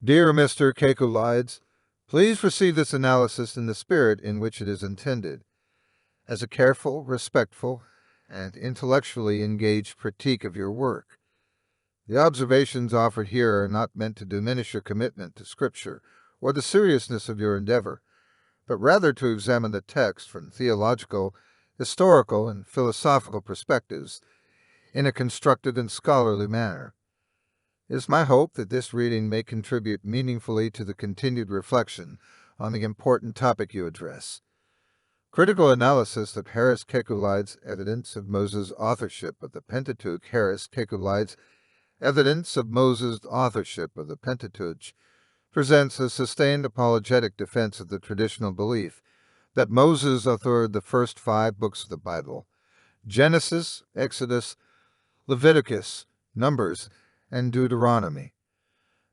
Dear Mr. Kekulides, please receive this analysis in the spirit in which it is intended, as a careful, respectful, and intellectually engaged critique of your work. The observations offered here are not meant to diminish your commitment to Scripture or the seriousness of your endeavor, but rather to examine the text from theological, historical, and philosophical perspectives in a constructed and scholarly manner. It is my hope that this reading may contribute meaningfully to the continued reflection on the important topic you address. Critical analysis of Harris Kekulides' evidence of Moses' authorship of the Pentateuch. Harris Kekulides' evidence of Moses' authorship of the Pentateuch presents a sustained apologetic defense of the traditional belief that Moses authored the first 5 books of the Bible: Genesis, Exodus, Leviticus, Numbers, and Deuteronomy.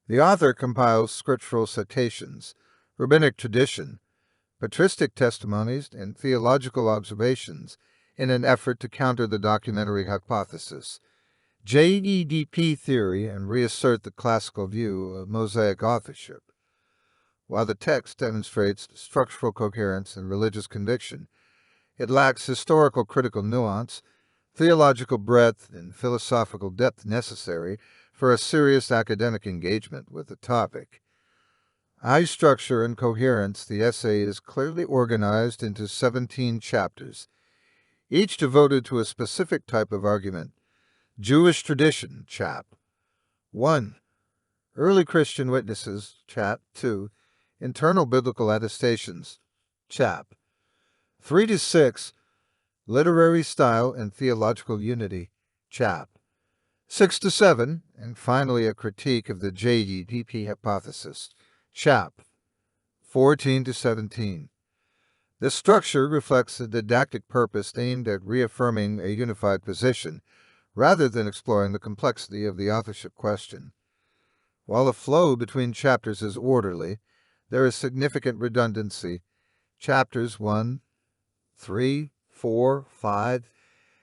The author compiles scriptural citations, rabbinic tradition, patristic testimonies, and theological observations in an effort to counter the documentary hypothesis, JEDP theory, and reassert the classical view of Mosaic authorship. While the text demonstrates structural coherence and religious conviction, it lacks historical critical nuance, theological breadth, and philosophical depth necessary for a serious academic engagement with the topic. High structure and coherence, the essay is clearly organized into 17 chapters, each devoted to a specific type of argument. Jewish tradition, chap. 1. Early Christian witnesses, chap. 2. Internal biblical attestations, chap. 3 to 6. Literary style and theological unity, chap. 6 to 7, and finally a critique of the JEDP hypothesis, chap. 14 to 17. This structure reflects a didactic purpose aimed at reaffirming a unified position, rather than exploring the complexity of the authorship question. While the flow between chapters is orderly, there is significant redundancy. Chapters 1, 3, 4, 5,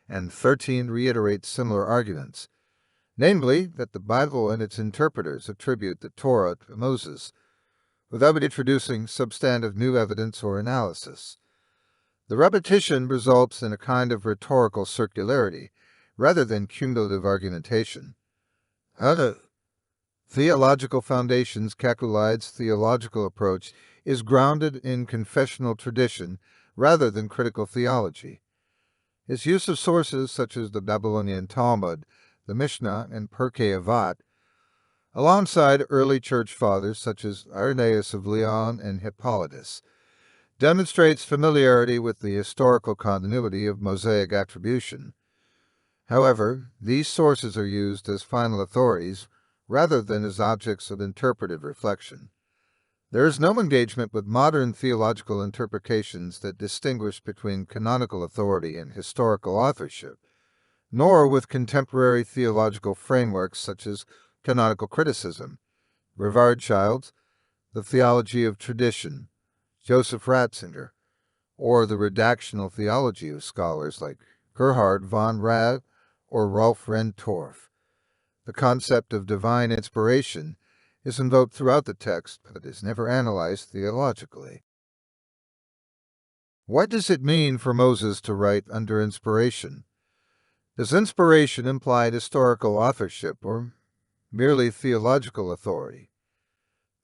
and 13 reiterate similar arguments, namely that the Bible and its interpreters attribute the Torah to Moses, without introducing substantive new evidence or analysis. The repetition results in a kind of rhetorical circularity, rather than cumulative argumentation. Other theological foundations. Kekulides' theological approach is grounded in confessional tradition rather than critical theology. His use of sources such as the Babylonian Talmud, the Mishnah, and Pirkei Avot, alongside early church fathers such as Irenaeus of Lyon and Hippolytus, demonstrates familiarity with the historical continuity of Mosaic attribution. However, these sources are used as final authorities rather than as objects of interpretive reflection. There is no engagement with modern theological interpretations that distinguish between canonical authority and historical authorship, nor with contemporary theological frameworks such as canonical criticism, Brevard Childs, the theology of tradition, Joseph Ratzinger, or the redactional theology of scholars like Gerhard von Rad or Rolf Rentorf. The concept of divine inspiration is invoked throughout the text, but is never analyzed theologically. What does it mean for Moses to write under inspiration? Does inspiration imply historical authorship or merely theological authority?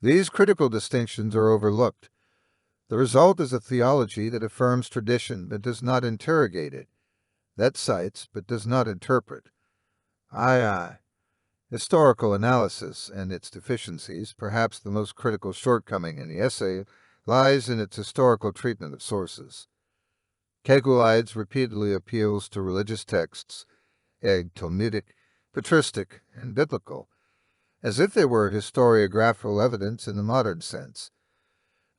These critical distinctions are overlooked. The result is a theology that affirms tradition but does not interrogate it, that cites but does not interpret. Historical analysis and its deficiencies, perhaps the most critical shortcoming in the essay, lies in its historical treatment of sources. Kekulides repeatedly appeals to religious texts, Talmudic, patristic, and biblical, as if they were historiographical evidence in the modern sense.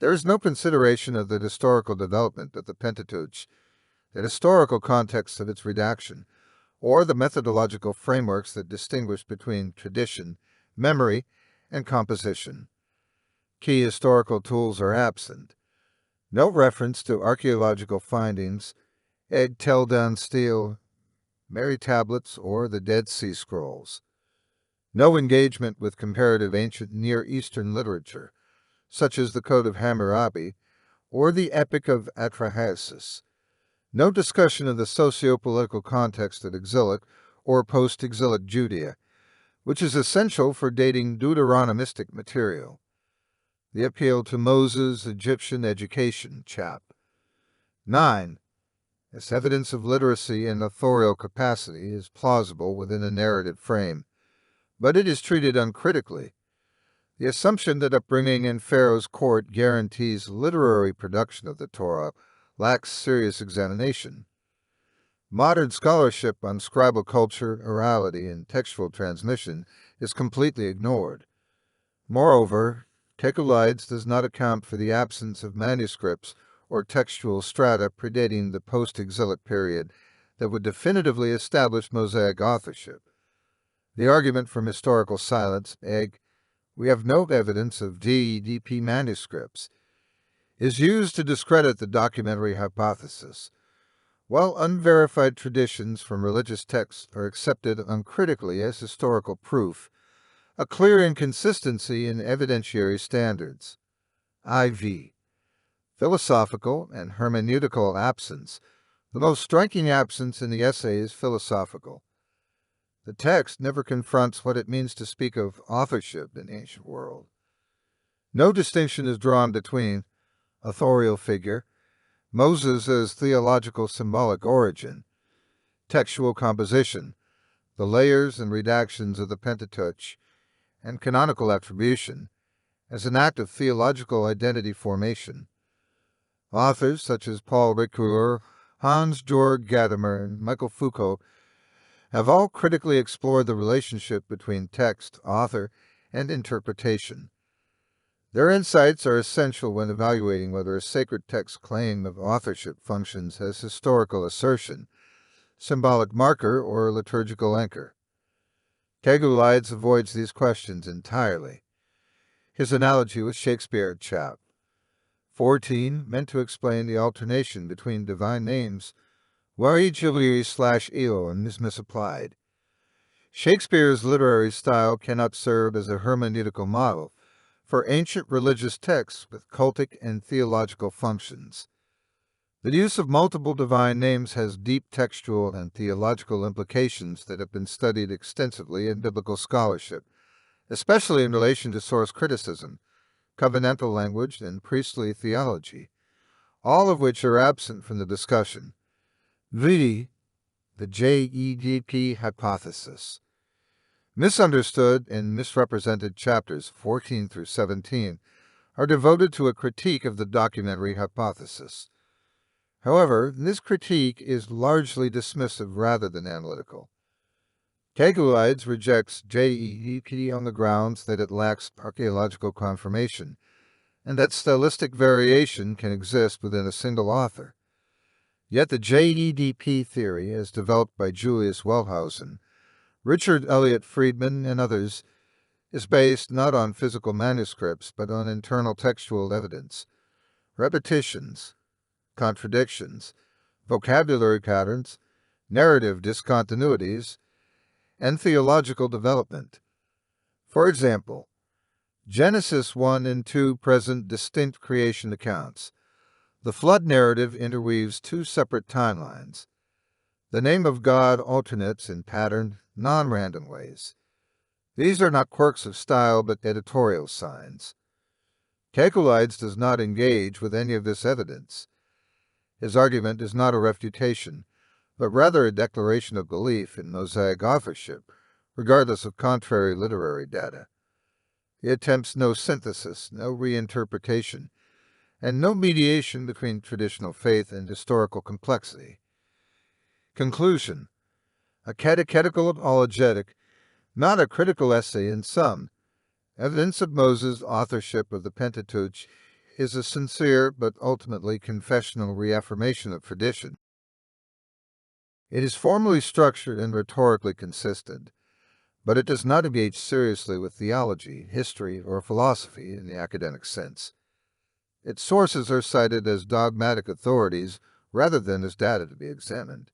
There is no consideration of the historical development of the Pentateuch, the historical context of its redaction, or the methodological frameworks that distinguish between tradition, memory, and composition. Key historical tools are absent. No reference to archaeological findings, egg-tell-down steel, Mary tablets, or the Dead Sea Scrolls. No engagement with comparative ancient Near Eastern literature, such as the Code of Hammurabi or the Epic of Atrahasis. No discussion of the socio-political context of exilic or post-exilic Judea, which is essential for dating Deuteronomistic material. The appeal to Moses' Egyptian education, chap. 9. As evidence of literacy and authorial capacity is plausible within a narrative frame, but it is treated uncritically. The assumption that upbringing in Pharaoh's court guarantees literary production of the Torah lacks serious examination. Modern scholarship on scribal culture, orality, and textual transmission is completely ignored. Moreover, Kekulides does not account for the absence of manuscripts or textual strata predating the post-exilic period that would definitively establish Mosaic authorship. The argument from historical silence, we have no evidence of DEDP manuscripts, is used to discredit the documentary hypothesis. While unverified traditions from religious texts are accepted uncritically as historical proof, a clear inconsistency in evidentiary standards. IV. Philosophical and hermeneutical absence. The most striking absence in the essay is philosophical. The text never confronts what it means to speak of authorship in the ancient world. No distinction is drawn between authorial figure, Moses as theological symbolic origin, textual composition, the layers and redactions of the Pentateuch, and canonical attribution as an act of theological identity formation. Authors such as Paul Ricoeur, Hans-Georg Gadamer, and Michael Foucault have all critically explored the relationship between text, author, and interpretation. Their insights are essential when evaluating whether a sacred text's claim of authorship functions as historical assertion, symbolic marker, or liturgical anchor. Kekulides avoids these questions entirely. His analogy with Shakespeare, chap. 14, meant to explain the alternation between divine names, Wari/Io is misapplied. Shakespeare's literary style cannot serve as a hermeneutical model for ancient religious texts with cultic and theological functions. The use of multiple divine names has deep textual and theological implications that have been studied extensively in biblical scholarship, especially in relation to source criticism, covenantal language, and priestly theology, all of which are absent from the discussion. V. The JEDP hypothesis. Misunderstood and misrepresented chapters 14 through 17 are devoted to a critique of the documentary hypothesis. However, this critique is largely dismissive rather than analytical. Kekulides rejects JEDP on the grounds that it lacks archaeological confirmation, and that stylistic variation can exist within a single author. Yet the JEDP theory, as developed by Julius Wellhausen, Richard Elliott Friedman, and others, is based not on physical manuscripts but on internal textual evidence, repetitions, contradictions, vocabulary patterns, narrative discontinuities, and theological development. For example, Genesis 1 and 2 present distinct creation accounts. The flood narrative interweaves two separate timelines. The name of God alternates in patterned, non-random ways. These are not quirks of style but editorial signs. Kekulides does not engage with any of this evidence. His argument is not a refutation, but rather a declaration of belief in Mosaic authorship, regardless of contrary literary data. He attempts no synthesis, no reinterpretation, and no mediation between traditional faith and historical complexity. Conclusion. A catechetical apologetic, not a critical essay in sum. Evidence of Moses' authorship of the Pentateuch is a sincere but ultimately confessional reaffirmation of tradition. It is formally structured and rhetorically consistent, but it does not engage seriously with theology, history, or philosophy in the academic sense. Its sources are cited as dogmatic authorities rather than as data to be examined.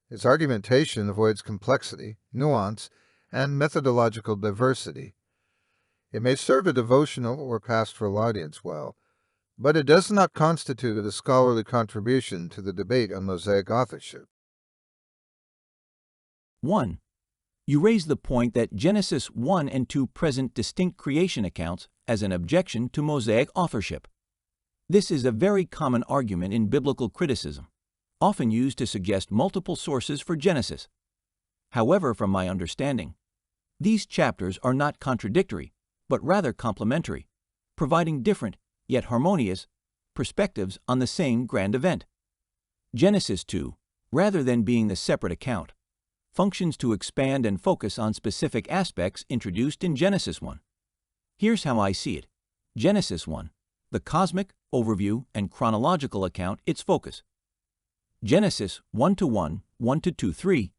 Its argumentation avoids complexity, nuance, and methodological diversity. It may serve a devotional or pastoral audience well, but it does not constitute a scholarly contribution to the debate on Mosaic authorship. 1. You raise the point that Genesis 1 and 2 present distinct creation accounts as an objection to Mosaic authorship. This is a very common argument in biblical criticism, often used to suggest multiple sources for Genesis. However, from my understanding, these chapters are not contradictory, but rather complementary, providing different, yet harmonious, perspectives on the same grand event. Genesis 2, rather than being the separate account, functions to expand and focus on specific aspects introduced in Genesis 1. Here's how I see it. Genesis 1, the cosmic, overview, and chronological account, its focus. Genesis 1-1, 1-2-3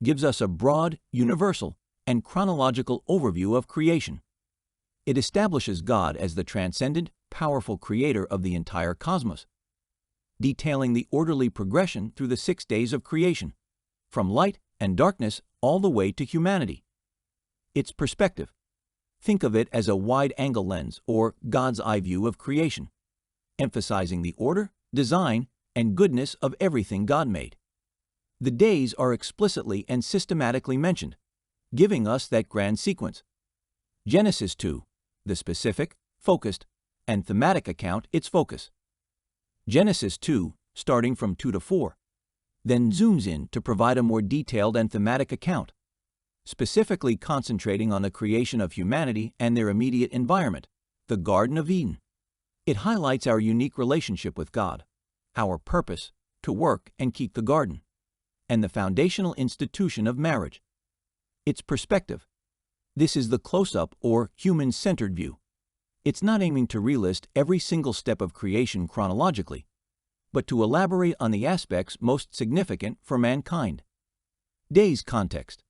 gives us a broad, universal, and chronological overview of creation. It establishes God as the transcendent, powerful creator of the entire cosmos, detailing the orderly progression through the 6 days of creation, from light and darkness all the way to humanity. Its perspective. Think of it as a wide-angle lens or God's eye view of creation, emphasizing the order, design, and goodness of everything God made. The days are explicitly and systematically mentioned, giving us that grand sequence. Genesis 2, the specific, focused, and thematic account, its focus. Genesis 2, starting from 2-4, then zooms in to provide a more detailed and thematic account, specifically concentrating on the creation of humanity and their immediate environment, the Garden of Eden. It highlights our unique relationship with God, our purpose to work and keep the garden, and the foundational institution of marriage. Its perspective. This is the close-up or human-centered view. It's not aiming to relist every single step of creation chronologically, but to elaborate on the aspects most significant for mankind. Days context.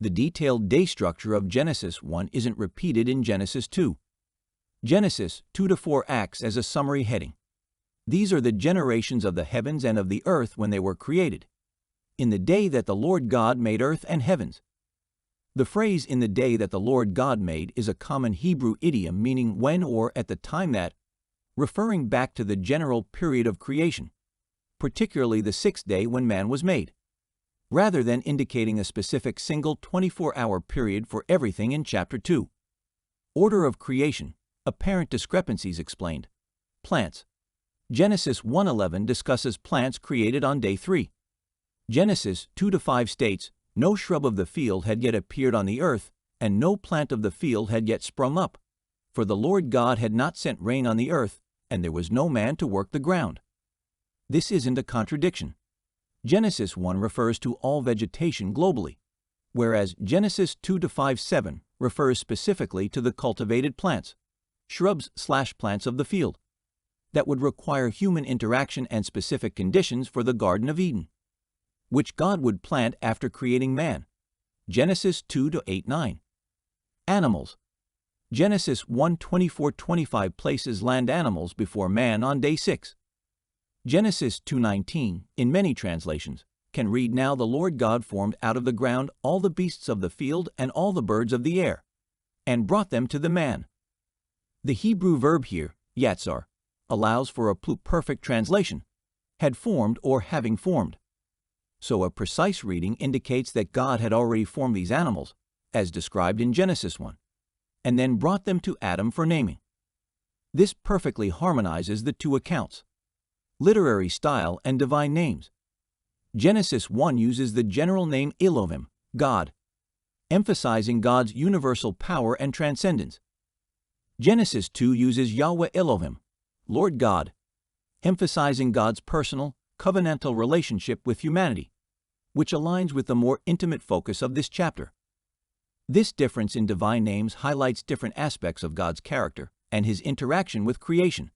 The detailed day structure of Genesis 1 isn't repeated in Genesis 2. Genesis 2-4 acts as a summary heading. These are the generations of the heavens and of the earth when they were created, in the day that the Lord God made earth and heavens. The phrase "in the day that the Lord God made" is a common Hebrew idiom meaning when or at the time that, referring back to the general period of creation, particularly the 6th day when man was made, rather than indicating a specific single 24-hour period for everything in chapter 2. Order of creation, apparent discrepancies explained. Plants. Genesis 1:11 discusses plants created on day 3. Genesis 2-5 states, "No shrub of the field had yet appeared on the earth, and no plant of the field had yet sprung up, for the Lord God had not sent rain on the earth, and there was no man to work the ground." This isn't a contradiction. Genesis 1 refers to all vegetation globally, whereas Genesis 2-5-7 refers specifically to the cultivated plants, shrubs/plants of the field, that would require human interaction and specific conditions for the Garden of Eden, which God would plant after creating man. Genesis 2-8-9. Animals. Genesis 1:24-25 places land animals before man on day 6. Genesis 2:19, in many translations, can read, "Now the Lord God formed out of the ground all the beasts of the field and all the birds of the air, and brought them to the man." The Hebrew verb here, yatzar, allows for a pluperfect translation, had formed or having formed. So a precise reading indicates that God had already formed these animals, as described in Genesis 1, and then brought them to Adam for naming. This perfectly harmonizes the two accounts. Literary style and divine names. Genesis 1 uses the general name Elohim, God, emphasizing God's universal power and transcendence. Genesis 2 uses Yahweh Elohim, Lord God, emphasizing God's personal, covenantal relationship with humanity, which aligns with the more intimate focus of this chapter. This difference in divine names highlights different aspects of God's character and his interaction with creation,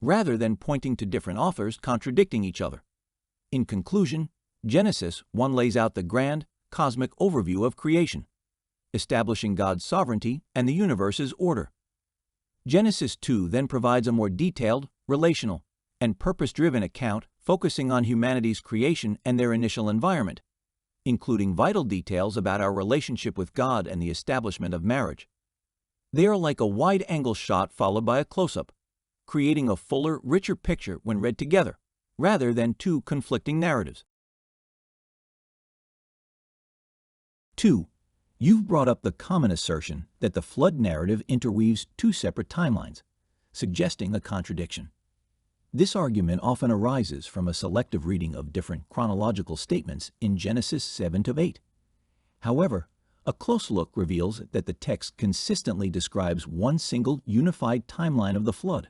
rather than pointing to different authors contradicting each other. In conclusion, Genesis 1 lays out the grand, cosmic overview of creation, establishing God's sovereignty and the universe's order. Genesis 2 then provides a more detailed, relational, and purpose-driven account focusing on humanity's creation and their initial environment, including vital details about our relationship with God and the establishment of marriage. They are like a wide-angle shot followed by a close-up, creating a fuller, richer picture when read together, rather than two conflicting narratives. 2. You've brought up the common assertion that the flood narrative interweaves two separate timelines, suggesting a contradiction. This argument often arises from a selective reading of different chronological statements in Genesis 7-8. However, a close look reveals that the text consistently describes one single unified timeline of the flood,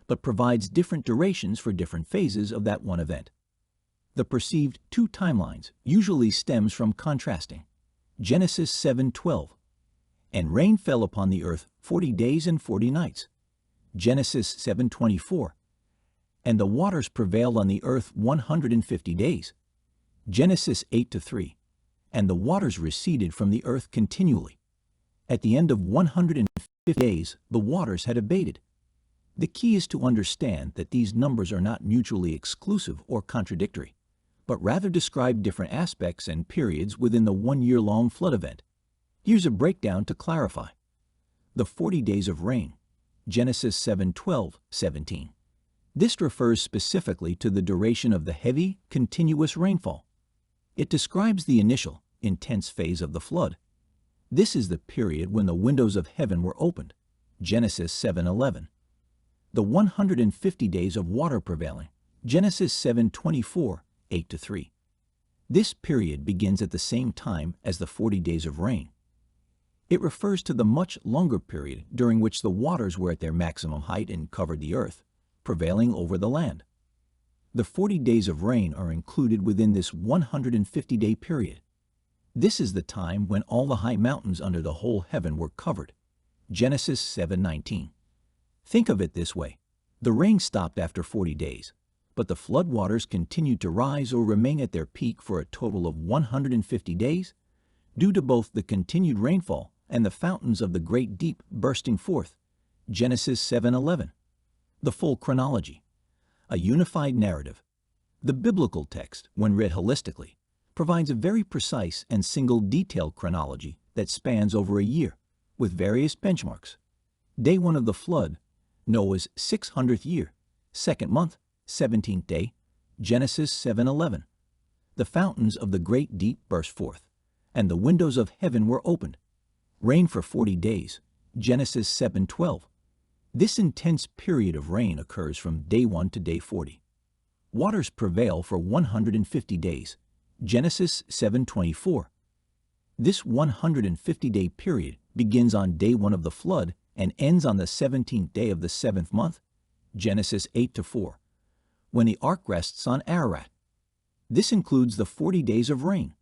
but provides different durations for different phases of that one event. The perceived two timelines usually stems from contrasting. Genesis 7:12, and rain fell upon the earth 40 days and 40 nights. Genesis 7:24, and the waters prevailed on the earth 150 days. Genesis 8-3, and the waters receded from the earth continually. At the end of 150 days, the waters had abated. The key is to understand that these numbers are not mutually exclusive or contradictory, but rather describe different aspects and periods within the one-year-long flood event. Here's a breakdown to clarify. The 40 days of rain, Genesis 7:12-17. This refers specifically to the duration of the heavy, continuous rainfall. It describes the initial, intense phase of the flood. This is the period when the windows of heaven were opened, Genesis 7:11. The 150 days of water prevailing, Genesis 7:24, 8-3. This period begins at the same time as the 40 days of rain. It refers to the much longer period during which the waters were at their maximum height and covered the earth, prevailing over the land. The 40 days of rain are included within this 150-day period. This is the time when all the high mountains under the whole heaven were covered, Genesis 7:19. Think of it this way. The rain stopped after 40 days, but the flood waters continued to rise or remain at their peak for a total of 150 days, due to both the continued rainfall and the fountains of the great deep bursting forth, Genesis 7:11. The full chronology, a unified narrative. The biblical text, when read holistically, provides a very precise and single detailed chronology that spans over a year, with various benchmarks. Day 1 of the flood, Noah's 600th year, 2nd month, 17th day, Genesis 7:11. The fountains of the great deep burst forth, and the windows of heaven were opened. Rain for 40 days, Genesis 7:12. This intense period of rain occurs from day 1 to day 40. Waters prevail for 150 days, Genesis 7:24. This 150-day period begins on day 1 of the flood and ends on the 17th day of the 7th month, Genesis 8-4, when the ark rests on Ararat. This includes the 40 days of rain.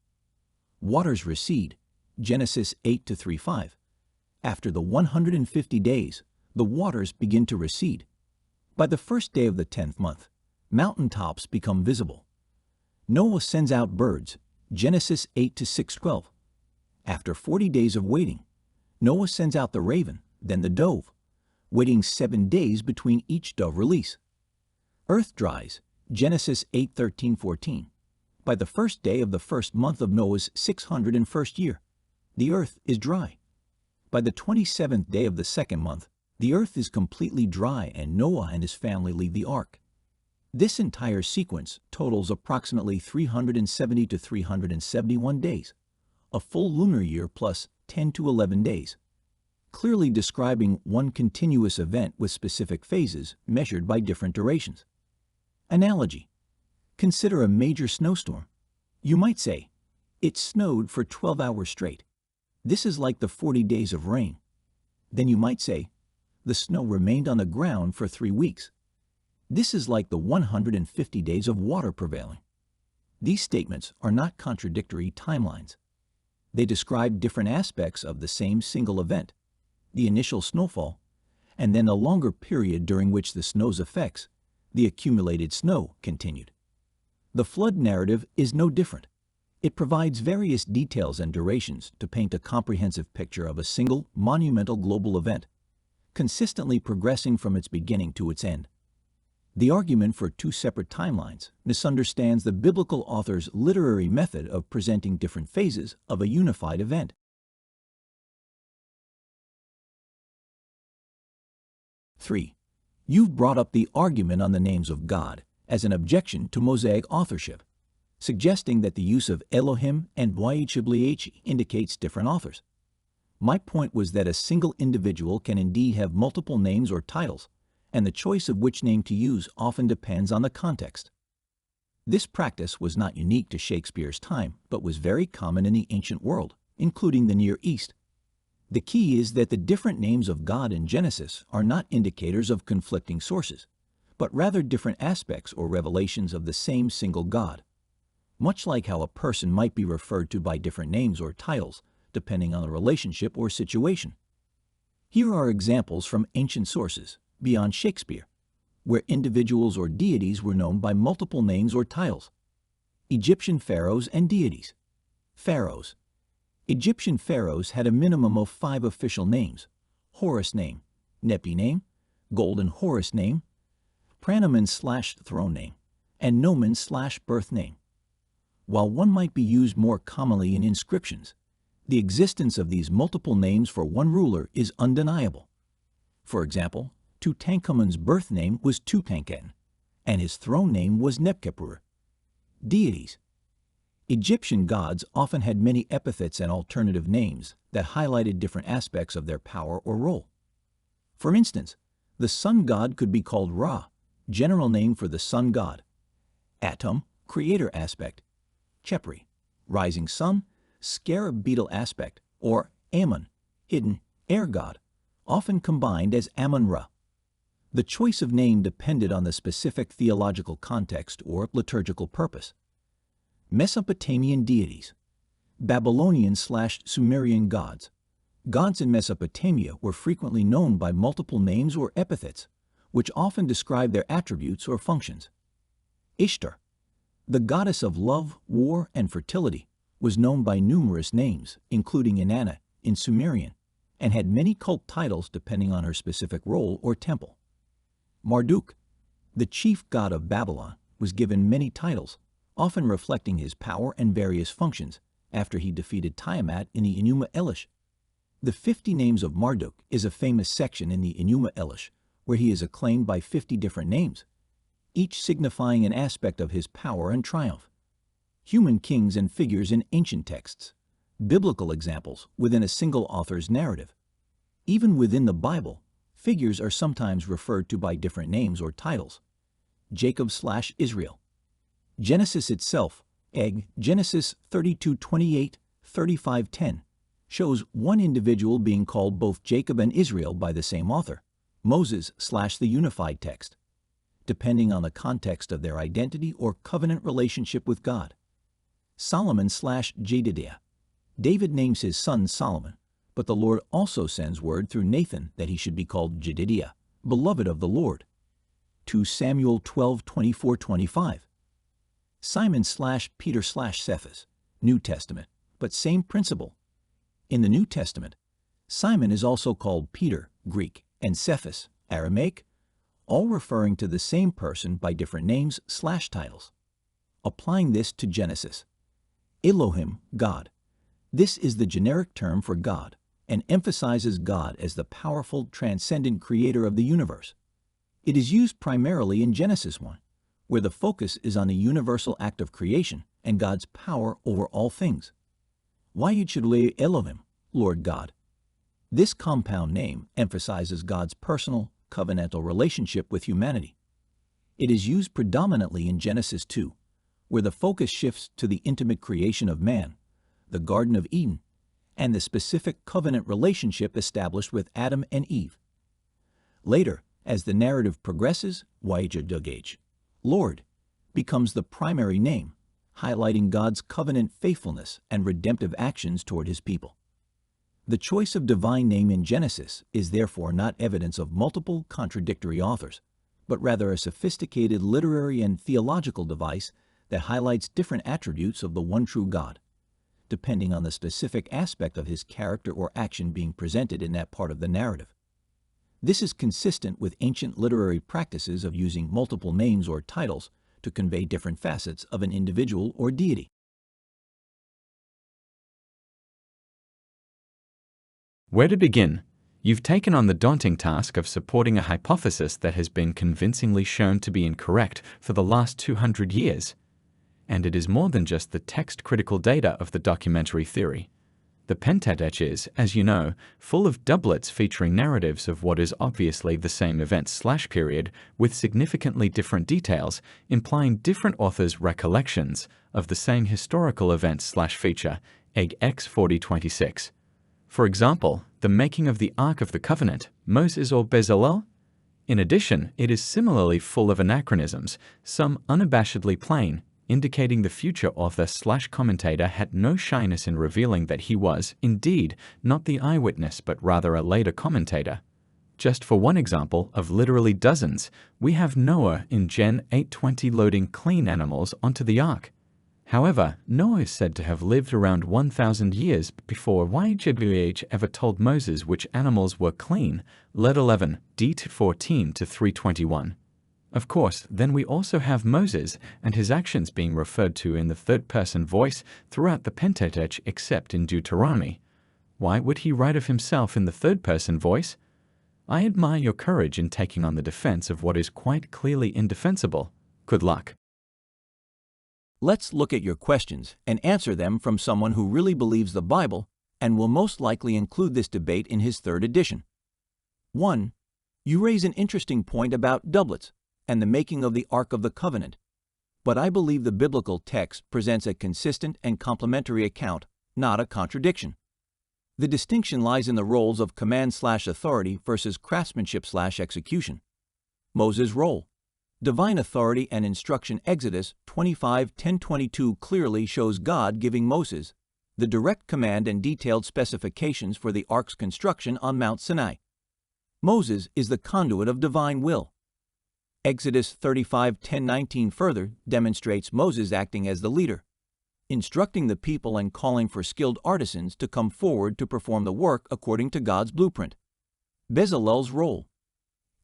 Waters recede, Genesis 8-3-5. After the 150 days, the waters begin to recede. By the first day of the 10th month, mountain tops become visible. Noah sends out birds, Genesis 8-6-12. After 40 days of waiting, Noah sends out the raven, then the dove, waiting 7 days between each dove release. Earth dries, Genesis 8:13-14. By the first day of the first month of Noah's 601st year, the earth is dry. By the 27th day of the 2nd month, the earth is completely dry and Noah and his family leave the ark. This entire sequence totals approximately 370 to 371 days, a full lunar year plus 10 to 11 days, clearly describing one continuous event with specific phases measured by different durations. Analogy. Consider a major snowstorm. You might say, it snowed for 12 hours straight. This is like the 40 days of rain. Then you might say, the snow remained on the ground for 3 weeks. This is like the 150 days of water prevailing. These statements are not contradictory timelines. They describe different aspects of the same single event, the initial snowfall, and then a longer period during which the snow's effects, the accumulated snow, continued. The flood narrative is no different. It provides various details and durations to paint a comprehensive picture of a single monumental global event, consistently progressing from its beginning to its end. The argument for two separate timelines misunderstands the biblical author's literary method of presenting different phases of a unified event. Three, you've brought up the argument on the names of God as an objection to Mosaic authorship, suggesting that the use of Elohim and YHWH indicates different authors. My point was that a single individual can indeed have multiple names or titles, and the choice of which name to use often depends on the context. This practice was not unique to Shakespeare's time, but was very common in the ancient world, including the Near East. The key is that the different names of God in Genesis are not indicators of conflicting sources, but rather different aspects or revelations of the same single God, much like how a person might be referred to by different names or titles, depending on the relationship or situation. Here are examples from ancient sources, beyond Shakespeare, where individuals or deities were known by multiple names or titles. Egyptian pharaohs and deities. Pharaohs. Egyptian pharaohs had a minimum of 5 official names: Horus name, Nepi name, Golden Horus name, Pranamen/throne name, and Nomen/birth name. While one might be used more commonly in inscriptions, the existence of these multiple names for one ruler is undeniable. For example, Tutankhamun's birth name was Tutankhaten, and his throne name was Nebkepur. Deities. Egyptian gods often had many epithets and alternative names that highlighted different aspects of their power or role. For instance, the sun god could be called Ra, general name for the sun god; Atum, creator aspect; Chepri, rising sun, scarab beetle aspect; or Amun, hidden air god, often combined as Amun-Ra. The choice of name depended on the specific theological context or liturgical purpose. Mesopotamian deities. Babylonian/Sumerian gods. Gods in Mesopotamia were frequently known by multiple names or epithets, which often describe their attributes or functions. Ishtar, the goddess of love, war, and fertility, was known by numerous names, including Inanna in Sumerian, and had many cult titles depending on her specific role or temple. Marduk, the chief god of Babylon, was given many titles, often reflecting his power and various functions, after he defeated Tiamat in the Enuma Elish. The 50 Names of Marduk is a famous section in the Enuma Elish, where he is acclaimed by 50 different names, each signifying an aspect of his power and triumph. Human kings and figures in ancient texts. Biblical examples within a single author's narrative. Even within the Bible, figures are sometimes referred to by different names or titles. Jacob/Israel. Genesis itself, Genesis 32:28, 35:10, shows one individual being called both Jacob and Israel by the same author, Moses/the unified text, depending on the context of their identity or covenant relationship with God. Solomon/Jedidiah. David names his son Solomon, but the Lord also sends word through Nathan that he should be called Jedidiah, beloved of the Lord. 2 Samuel 12:24-25. Simon/Peter/Cephas, New Testament, but same principle. In the New Testament, Simon is also called Peter, Greek, and Cephas, Aramaic, all referring to the same person by different names/titles. Applying this to Genesis. Elohim, God. This is the generic term for God and emphasizes God as the powerful, transcendent creator of the universe. It is used primarily in Genesis 1, where the focus is on the universal act of creation and God's power over all things. Yahweh Elohim, Lord God. This compound name emphasizes God's personal, covenantal relationship with humanity. It is used predominantly in Genesis 2, where the focus shifts to the intimate creation of man, the Garden of Eden, and the specific covenant relationship established with Adam and Eve. Later, as the narrative progresses, YHWH, Lord, becomes the primary name, highlighting God's covenant faithfulness and redemptive actions toward his people. The choice of divine name in Genesis is therefore not evidence of multiple contradictory authors, but rather a sophisticated literary and theological device that highlights different attributes of the one true God, depending on the specific aspect of his character or action being presented in that part of the narrative. This is consistent with ancient literary practices of using multiple names or titles to convey different facets of an individual or deity. Where to begin? You've taken on the daunting task of supporting a hypothesis that has been convincingly shown to be incorrect for the last 200 years. And it is more than just the text-critical data of the documentary theory. The Pentateuch is, as you know, full of doublets featuring narratives of what is obviously the same event/period with significantly different details, implying different authors' recollections of the same historical event/feature, Egg X 4026. For example, the making of the Ark of the Covenant, Moses or Bezalel? In addition, it is similarly full of anachronisms, some unabashedly plain, indicating the future author/commentator had no shyness in revealing that he was, indeed, not the eyewitness but rather a later commentator. Just for one example of literally dozens, we have Noah in Gen 8:20 loading clean animals onto the ark. However, Noah is said to have lived around 1,000 years before YHWH ever told Moses which animals were clean, let 11, D 14 to 321. Of course, then we also have Moses and his actions being referred to in the third-person voice throughout the Pentateuch except in Deuteronomy. Why would he write of himself in the third-person voice? I admire your courage in taking on the defense of what is quite clearly indefensible. Good luck. Let's look at your questions and answer them from someone who really believes the Bible and will most likely include this debate in his third edition. 1. You raise an interesting point about doublets and the making of the Ark of the Covenant, but I believe the biblical text presents a consistent and complementary account, not a contradiction. The distinction lies in the roles of command/authority versus craftsmanship/execution. Moses' role. Divine authority and instruction. Exodus 25:10-22 clearly shows God giving Moses the direct command and detailed specifications for the ark's construction on Mount Sinai. Moses is the conduit of divine will. Exodus 35:10-19 further demonstrates Moses acting as the leader, instructing the people and calling for skilled artisans to come forward to perform the work according to God's blueprint. Bezalel's role.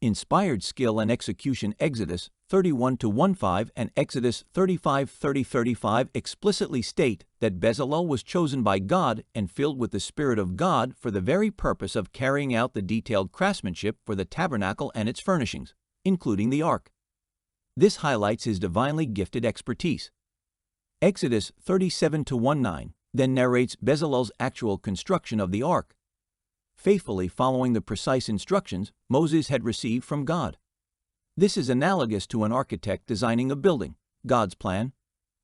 Inspired skill and execution. Exodus 31:15 and Exodus 35:30-35 explicitly state that Bezalel was chosen by God and filled with the Spirit of God for the very purpose of carrying out the detailed craftsmanship for the tabernacle and its furnishings, including the ark. This highlights his divinely gifted expertise. Exodus 37:19 then narrates Bezalel's actual construction of the ark, faithfully following the precise instructions Moses had received from God. This is analogous to an architect designing a building, God's plan,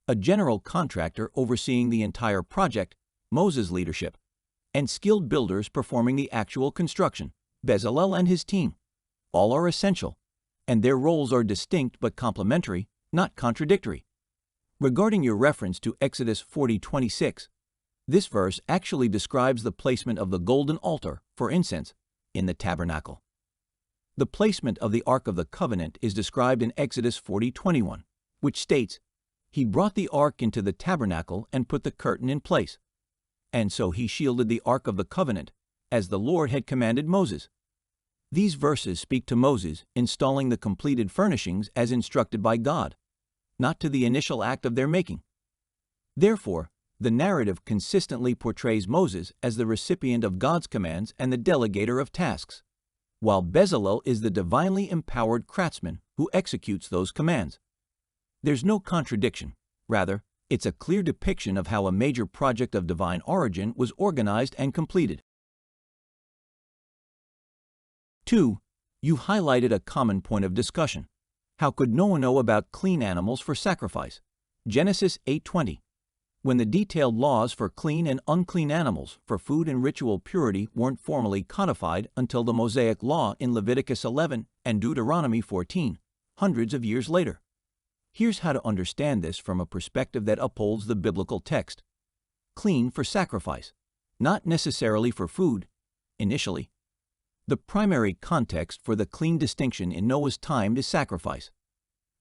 a general contractor overseeing the entire project, Moses' leadership, and skilled builders performing the actual construction, Bezalel and his team. All are essential, and their roles are distinct but complementary, not contradictory. Regarding your reference to Exodus 40:26, this verse actually describes the placement of the golden altar for incense in the tabernacle. The placement of the Ark of the Covenant is described in Exodus 40:21, which states, "He brought the ark into the tabernacle and put the curtain in place. And so he shielded the Ark of the Covenant, as the Lord had commanded Moses." These verses speak to Moses installing the completed furnishings as instructed by God, not to the initial act of their making. Therefore, the narrative consistently portrays Moses as the recipient of God's commands and the delegator of tasks, while Bezalel is the divinely empowered craftsman who executes those commands. There's no contradiction. Rather, it's a clear depiction of how a major project of divine origin was organized and completed. 2. You've highlighted a common point of discussion. How could Noah know about clean animals for sacrifice? Genesis 8:20. When the detailed laws for clean and unclean animals for food and ritual purity weren't formally codified until the Mosaic Law in Leviticus 11 and Deuteronomy 14, hundreds of years later. Here's how to understand this from a perspective that upholds the biblical text. Clean for sacrifice, not necessarily for food, initially. The primary context for the clean distinction in Noah's time is sacrifice.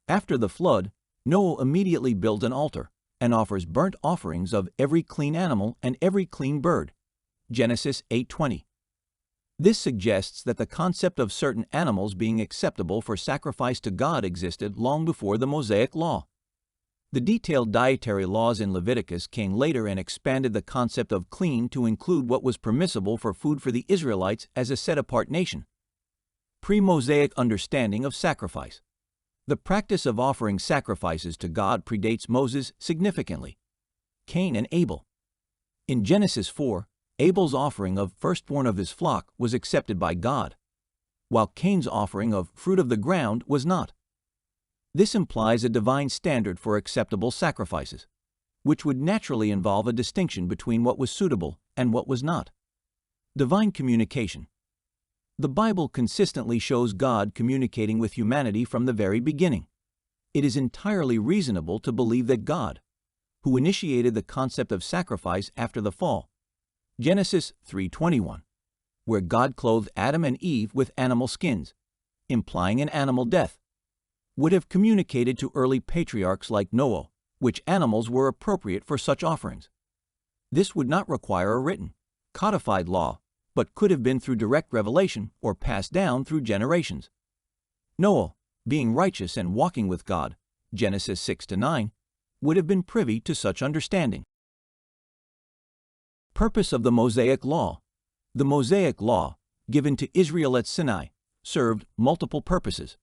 After the flood, Noah immediately builds an altar and offers burnt offerings of every clean animal and every clean bird. Genesis 8:20. This suggests that the concept of certain animals being acceptable for sacrifice to God existed long before the Mosaic Law. The detailed dietary laws in Leviticus came later and expanded the concept of clean to include what was permissible for food for the Israelites as a set-apart nation. Pre-Mosaic understanding of sacrifice. The practice of offering sacrifices to God predates Moses significantly. Cain and Abel. In Genesis 4, Abel's offering of firstborn of his flock was accepted by God, while Cain's offering of fruit of the ground was not. This implies a divine standard for acceptable sacrifices, which would naturally involve a distinction between what was suitable and what was not. Divine communication. The Bible consistently shows God communicating with humanity from the very beginning. It is entirely reasonable to believe that God, who initiated the concept of sacrifice after the fall, Genesis 3:21, where God clothed Adam and Eve with animal skins, implying an animal death, would have communicated to early patriarchs like Noah which animals were appropriate for such offerings. This would not require a written, codified law, but could have been through direct revelation or passed down through generations. Noah, being righteous and walking with God, Genesis 6-9, would have been privy to such understanding. Purpose of the Mosaic Law. The Mosaic Law, given to Israel at Sinai, served multiple purposes.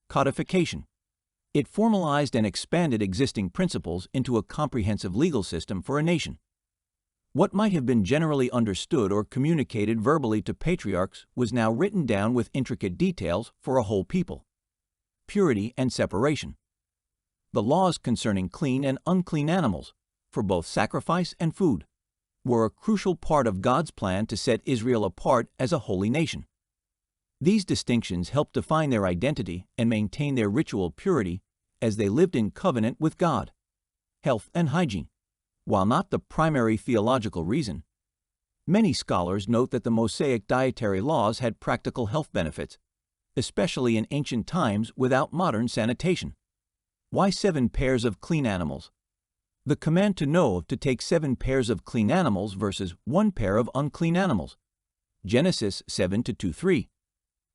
Codification. It formalized and expanded existing principles into a comprehensive legal system for a nation. What might have been generally understood or communicated verbally to patriarchs was now written down with intricate details for a whole people. Purity and separation. The laws concerning clean and unclean animals, for both sacrifice and food, were a crucial part of God's plan to set Israel apart as a holy nation. These distinctions helped define their identity and maintain their ritual purity as they lived in covenant with God. Health and hygiene. While not the primary theological reason, many scholars note that the Mosaic dietary laws had practical health benefits, especially in ancient times without modern sanitation. Why 7 pairs of clean animals? The command to Noah to take 7 pairs of clean animals versus 1 pair of unclean animals, Genesis 7-2-3,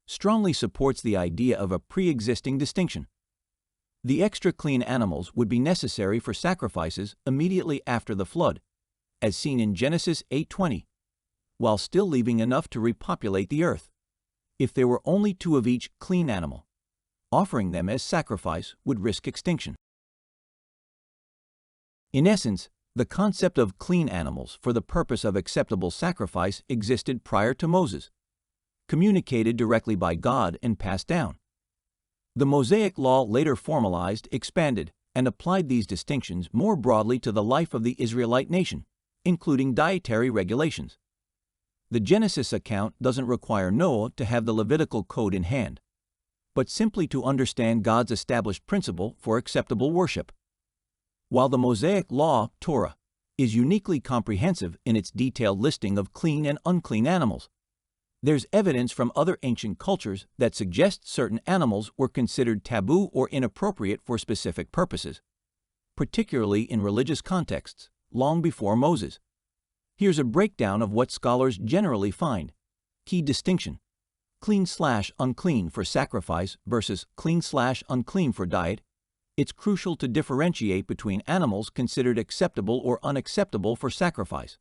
strongly supports the idea of a pre-existing distinction. The extra clean animals would be necessary for sacrifices immediately after the flood, as seen in Genesis 8:20, while still leaving enough to repopulate the earth. If there were only 2 of each clean animal, offering them as sacrifice would risk extinction. In essence, the concept of clean animals for the purpose of acceptable sacrifice existed prior to Moses, communicated directly by God and passed down. The Mosaic Law later formalized, expanded, and applied these distinctions more broadly to the life of the Israelite nation, including dietary regulations. The Genesis account doesn't require Noah to have the Levitical code in hand, but simply to understand God's established principle for acceptable worship. While the Mosaic Law, Torah, is uniquely comprehensive in its detailed listing of clean and unclean animals, there's evidence from other ancient cultures that suggests certain animals were considered taboo or inappropriate for specific purposes, particularly in religious contexts, long before Moses. Here's a breakdown of what scholars generally find. Key distinction: clean/unclean for sacrifice versus clean/unclean for diet. It's crucial to differentiate between animals considered acceptable or unacceptable for sacrifice,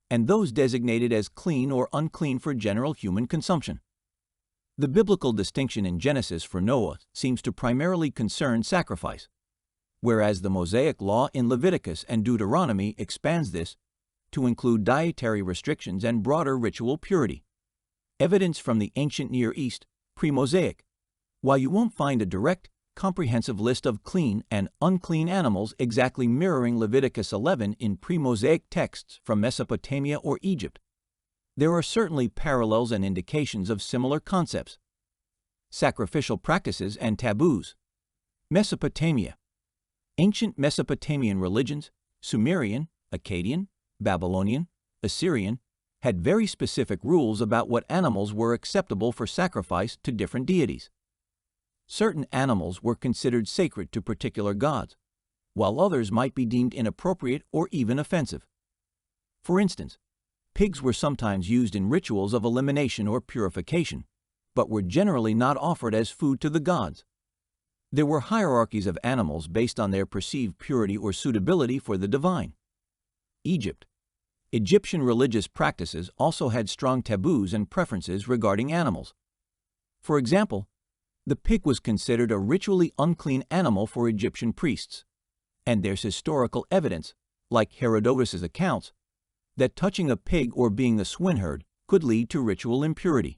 and those designated as clean or unclean for general human consumption. The biblical distinction in Genesis for Noah seems to primarily concern sacrifice, whereas the Mosaic Law in Leviticus and Deuteronomy expands this to include dietary restrictions and broader ritual purity. Evidence from the ancient Near East, pre-Mosaic. While you won't find a direct, comprehensive list of clean and unclean animals exactly mirroring Leviticus 11 in pre-Mosaic texts from Mesopotamia or Egypt, there are certainly parallels and indications of similar concepts. Sacrificial practices and taboos. Mesopotamia. Ancient Mesopotamian religions, Sumerian, Akkadian, Babylonian, Assyrian, had very specific rules about what animals were acceptable for sacrifice to different deities. Certain animals were considered sacred to particular gods, while others might be deemed inappropriate or even offensive. For instance, Pigs were sometimes used in rituals of elimination or purification, but were generally not offered as food to the gods. There were hierarchies of animals based on their perceived purity or suitability for the divine. Egypt. Egyptian religious practices also had strong taboos and preferences regarding animals. For example, the pig was considered a ritually unclean animal for Egyptian priests, and there's historical evidence, like Herodotus' accounts, that touching a pig or being the swineherd could lead to ritual impurity.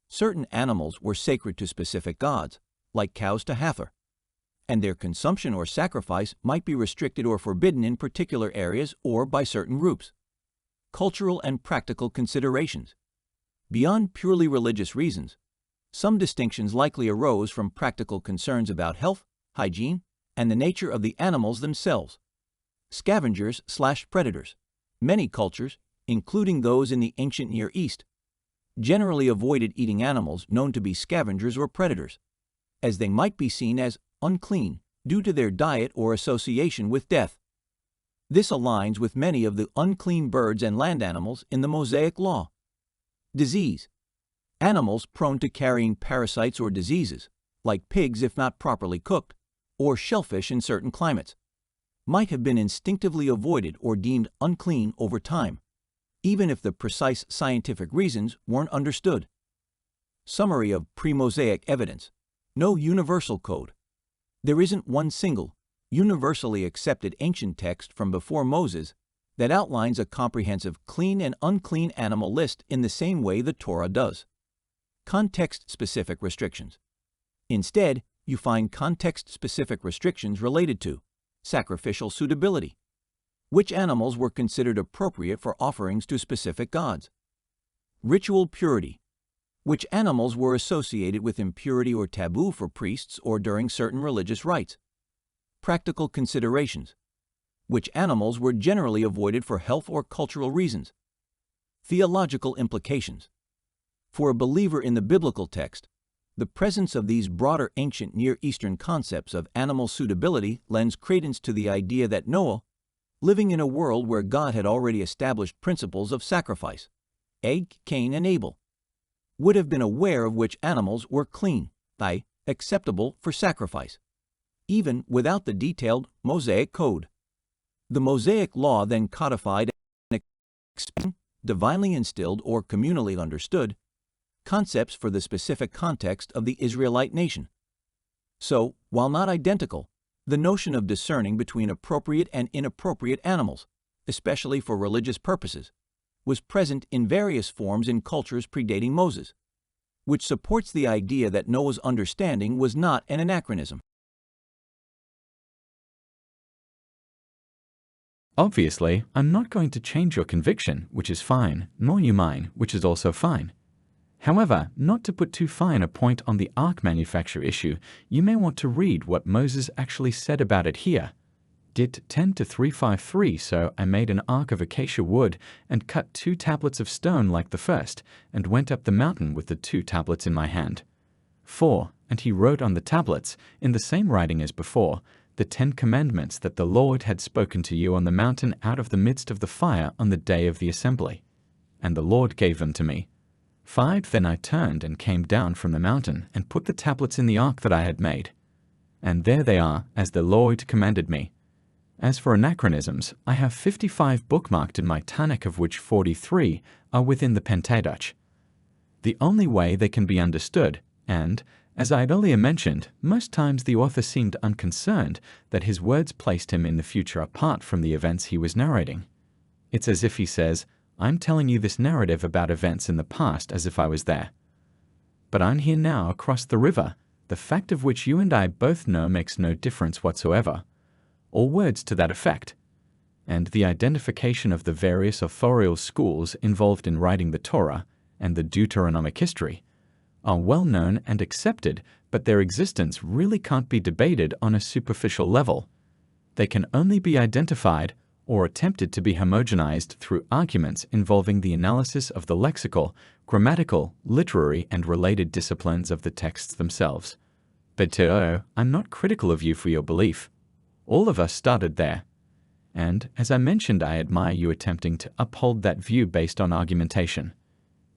Certain animals were sacred to specific gods, like cows to Hathor, and their consumption or sacrifice might be restricted or forbidden in particular areas or by certain groups. Cultural and practical considerations. Beyond purely religious reasons, some distinctions likely arose from practical concerns about health, hygiene, and the nature of the animals themselves. Scavengers/predators. Many cultures, including those in the ancient Near East, generally avoided eating animals known to be scavengers or predators, as they might be seen as unclean due to their diet or association with death. This aligns with many of the unclean birds and land animals in the Mosaic Law. Disease. Animals prone to carrying parasites or diseases, like pigs if not properly cooked, or shellfish in certain climates, might have been instinctively avoided or deemed unclean over time, even if the precise scientific reasons weren't understood. Summary of pre-Mosaic evidence. No universal code. There isn't one single, universally accepted ancient text from before Moses that outlines a comprehensive clean and unclean animal list in the same way the Torah does. Context-specific restrictions. Instead, you find context-specific restrictions related to sacrificial suitability. Which animals were considered appropriate for offerings to specific gods? Ritual purity. Which animals were associated with impurity or taboo for priests or during certain religious rites? Practical considerations. Which animals were generally avoided for health or cultural reasons? Theological implications. For a believer in the biblical text, the presence of these broader ancient Near Eastern concepts of animal suitability lends credence to the idea that Noah, living in a world where God had already established principles of sacrifice, Cain and Abel, would have been aware of which animals were clean, i.e., acceptable for sacrifice, even without the detailed Mosaic code. The Mosaic Law then codified and explained, divinely instilled or communally understood, concepts for the specific context of the Israelite nation. So, while not identical, the notion of discerning between appropriate and inappropriate animals, especially for religious purposes, was present in various forms in cultures predating Moses, which supports the idea that Noah's understanding was not an anachronism. Obviously, I'm not going to change your conviction, which is fine, nor you mine, which is also fine. However, not to put too fine a point on the ark manufacture issue, you may want to read what Moses actually said about it here. Dit 10-353, so I made an ark of acacia wood, and cut 2 tablets of stone like the first, and went up the mountain with the 2 tablets in my hand. 4. And he wrote on the tablets, in the same writing as before, the 10 commandments that the Lord had spoken to you on the mountain out of the midst of the fire on the day of the assembly. And the Lord gave them to me. 5. Then I turned and came down from the mountain, and put the tablets in the ark that I had made. And there they are, as the Lord commanded me. As for anachronisms, I have 55 bookmarked in my Tanakh, of which 43 are within the Pentateuch. The only way they can be understood, and, as I had earlier mentioned, most times the author seemed unconcerned that his words placed him in the future apart from the events he was narrating. It's as if he says, I'm telling you this narrative about events in the past as if I was there. But I'm here now across the river, the fact of which you and I both know makes no difference whatsoever, or words to that effect. And the identification of the various authorial schools involved in writing the Torah and the Deuteronomic history are well known and accepted, but their existence really can't be debated on a superficial level. They can only be identified or attempted to be homogenized through arguments involving the analysis of the lexical, grammatical, literary, and related disciplines of the texts themselves. But I'm not critical of you for your belief. All of us started there. And, as I mentioned, I admire you attempting to uphold that view based on argumentation.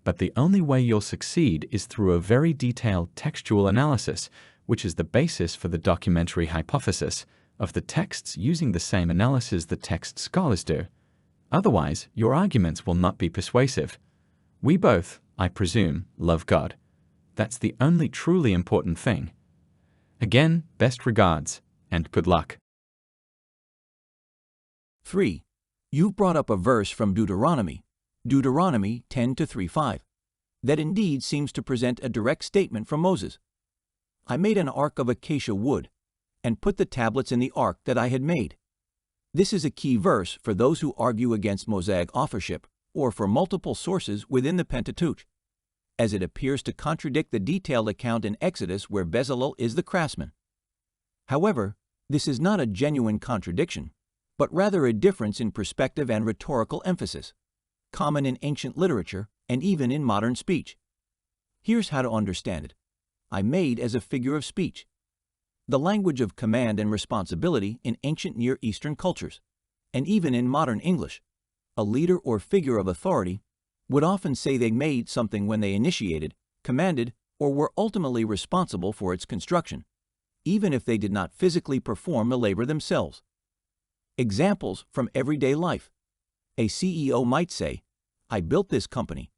But the only way you'll succeed is through a very detailed textual analysis, which is the basis for the documentary hypothesis of the texts using the same analysis that text scholars do. Otherwise, your arguments will not be persuasive. We both, I presume, love God. That's the only truly important thing. Again, best regards, and good luck. 3. You've brought up a verse from Deuteronomy 10:3-5, that indeed seems to present a direct statement from Moses. I made an ark of acacia wood, and put the tablets in the ark that I had made. This is a key verse for those who argue against Mosaic authorship, or for multiple sources within the Pentateuch, as it appears to contradict the detailed account in Exodus where Bezalel is the craftsman. However, this is not a genuine contradiction, but rather a difference in perspective and rhetorical emphasis, common in ancient literature and even in modern speech. Here's how to understand it. I made as a figure of speech. The language of command and responsibility in ancient Near Eastern cultures, and even in modern English, a leader or figure of authority would often say they made something when they initiated, commanded, or were ultimately responsible for its construction, even if they did not physically perform the labor themselves. Examples from everyday life. A CEO might say, I built this company,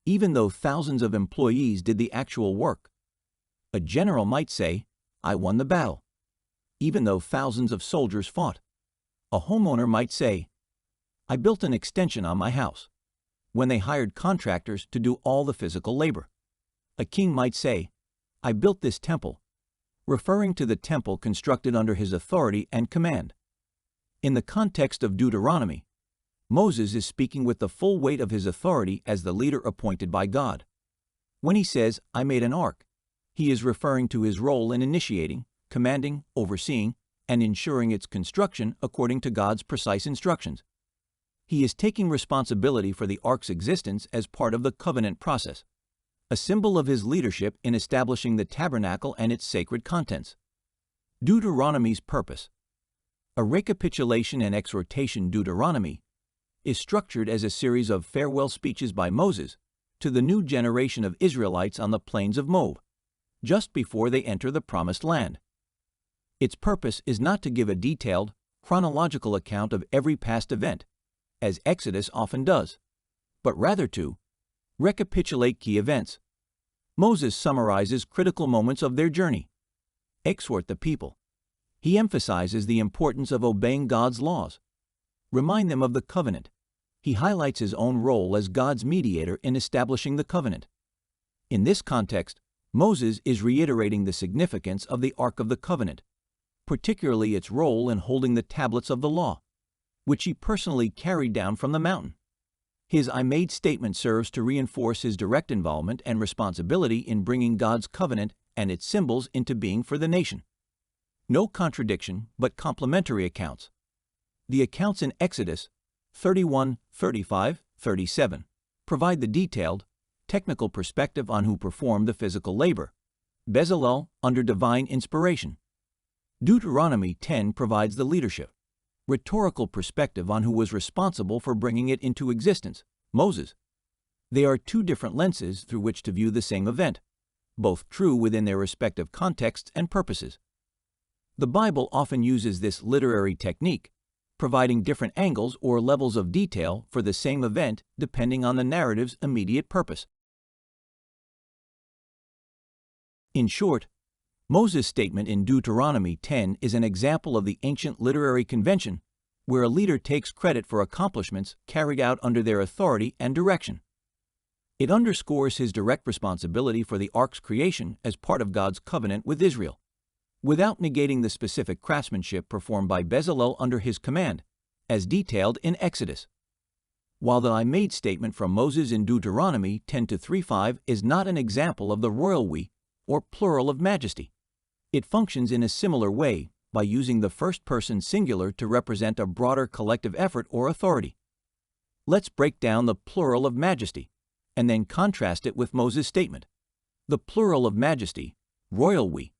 even though thousands of employees did the actual work. A general might say, I won the battle, even though thousands of soldiers fought. A homeowner might say, I built an extension on my house, when they hired contractors to do all the physical labor. A king might say, I built this temple, referring to the temple constructed under his authority and command. In the context of Deuteronomy, Moses is speaking with the full weight of his authority as the leader appointed by God. When he says, I made an ark, he is referring to his role in initiating, commanding, overseeing, and ensuring its construction according to God's precise instructions. He is taking responsibility for the ark's existence as part of the covenant process, a symbol of his leadership in establishing the tabernacle and its sacred contents. Deuteronomy's purpose. A recapitulation and exhortation Deuteronomy is structured as a series of farewell speeches by Moses to the new generation of Israelites on the plains of Moab, just before they enter the Promised Land. Its purpose is not to give a detailed, chronological account of every past event, as Exodus often does, but rather to recapitulate key events. Moses summarizes critical moments of their journey, exhort the people. He emphasizes the importance of obeying God's laws, remind them of the covenant. He highlights his own role as God's mediator in establishing the covenant. In this context, Moses is reiterating the significance of the Ark of the Covenant, particularly its role in holding the tablets of the law, which he personally carried down from the mountain. His I made statement serves to reinforce his direct involvement and responsibility in bringing God's covenant and its symbols into being for the nation. No contradiction, but complementary accounts. The accounts in Exodus 31, 35, 37 provide the detailed, technical perspective on who performed the physical labor, Bezalel under divine inspiration. Deuteronomy 10 provides the leadership, rhetorical perspective on who was responsible for bringing it into existence, Moses. They are two different lenses through which to view the same event, both true within their respective contexts and purposes. The Bible often uses this literary technique, providing different angles or levels of detail for the same event depending on the narrative's immediate purpose. In short, Moses' statement in Deuteronomy 10 is an example of the ancient literary convention where a leader takes credit for accomplishments carried out under their authority and direction. It underscores his direct responsibility for the ark's creation as part of God's covenant with Israel, without negating the specific craftsmanship performed by Bezalel under his command, as detailed in Exodus. While the I made statement from Moses in Deuteronomy 10:3-5 is not an example of the royal we or plural of majesty, it functions in a similar way by using the first person singular to represent a broader collective effort or authority. Let's break down the plural of majesty and then contrast it with Moses' statement. The plural of majesty, royal we.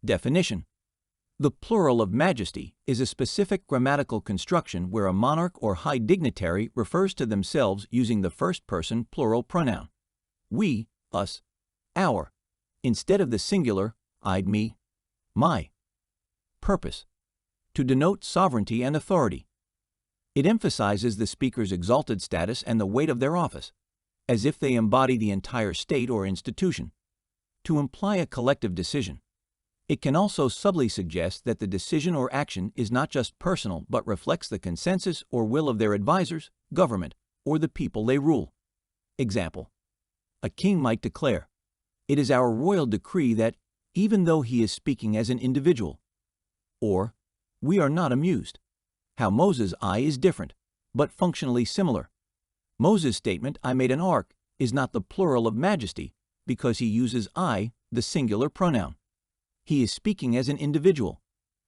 Definition. The plural of majesty is a specific grammatical construction where a monarch or high dignitary refers to themselves using the first-person plural pronoun, we, us, our, instead of the singular, I'd, me, my. Purpose: to denote sovereignty and authority. It emphasizes the speaker's exalted status and the weight of their office, as if they embody the entire state or institution, to imply a collective decision. It can also subtly suggest that the decision or action is not just personal but reflects the consensus or will of their advisors, government, or the people they rule. Example: a king might declare, "It is our royal decree that," even though he is speaking as an individual. Or, "We are not amused. How Moses' I is different, but functionally similar. Moses' statement, 'I made an ark,' is not the plural of majesty because he uses I, the singular pronoun. He is speaking as an individual.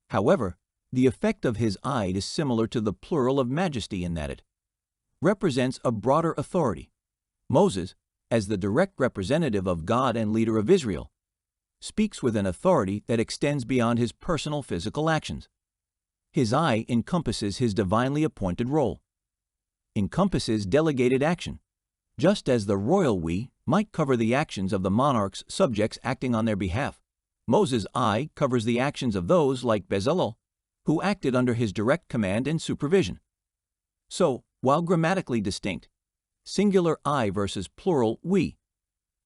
However, the effect of his I is similar to the plural of majesty in that it represents a broader authority. Moses, as the direct representative of God and leader of Israel, speaks with an authority that extends beyond his personal physical actions. His I encompasses his divinely appointed role, encompasses delegated action, just as the royal we might cover the actions of the monarch's subjects acting on their behalf. Moses' I covers the actions of those like Bezalel, who acted under his direct command and supervision. So, while grammatically distinct, singular I versus plural we,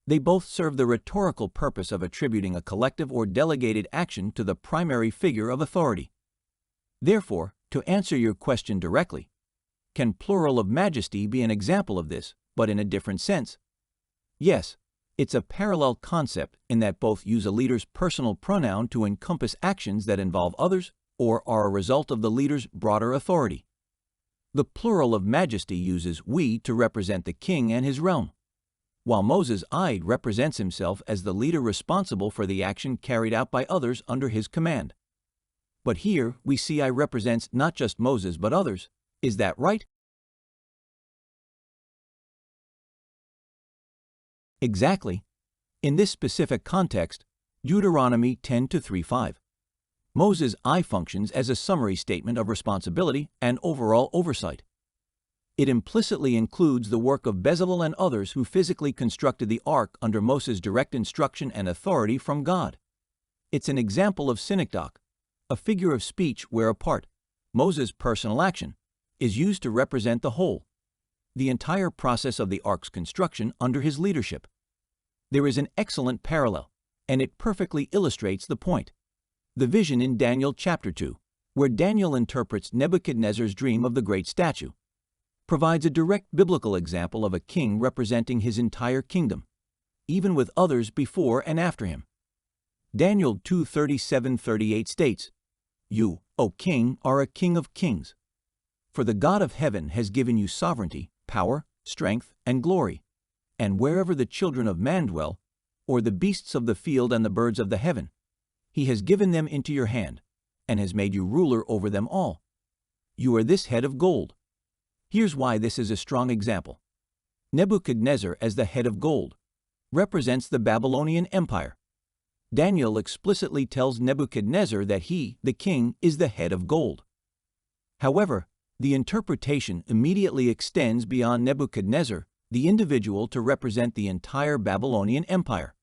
they both serve the rhetorical purpose of attributing a collective or delegated action to the primary figure of authority. Therefore, to answer your question directly, can plural of majesty be an example of this, but in a different sense? Yes, it's a parallel concept in that both use a leader's personal pronoun to encompass actions that involve others or are a result of the leader's broader authority. The plural of majesty uses we to represent the king and his realm, while Moses' I represents himself as the leader responsible for the action carried out by others under his command. But here we see I represents not just Moses but others. Is that right? Exactly. In this specific context, Deuteronomy 10:3-5. Moses' I functions as a summary statement of responsibility and overall oversight. It implicitly includes the work of Bezalel and others who physically constructed the ark under Moses' direct instruction and authority from God. It's an example of synecdoche, a figure of speech where a part, Moses' personal action, is used to represent the whole, the entire process of the ark's construction under his leadership. There is an excellent parallel, and it perfectly illustrates the point. The vision in Daniel chapter 2, where Daniel interprets Nebuchadnezzar's dream of the great statue, provides a direct biblical example of a king representing his entire kingdom, even with others before and after him. Daniel 2:37-38 states, "You, O king, are a king of kings. For the God of heaven has given you sovereignty, power, strength, and glory. And wherever the children of man dwell, or the beasts of the field and the birds of the heaven, he has given them into your hand, and has made you ruler over them all. You are this head of gold." Here's why this is a strong example. Nebuchadnezzar as the head of gold represents the Babylonian Empire. Daniel explicitly tells Nebuchadnezzar that he, the king, is the head of gold. However, the interpretation immediately extends beyond Nebuchadnezzar, the individual, to represent the entire Babylonian Empire.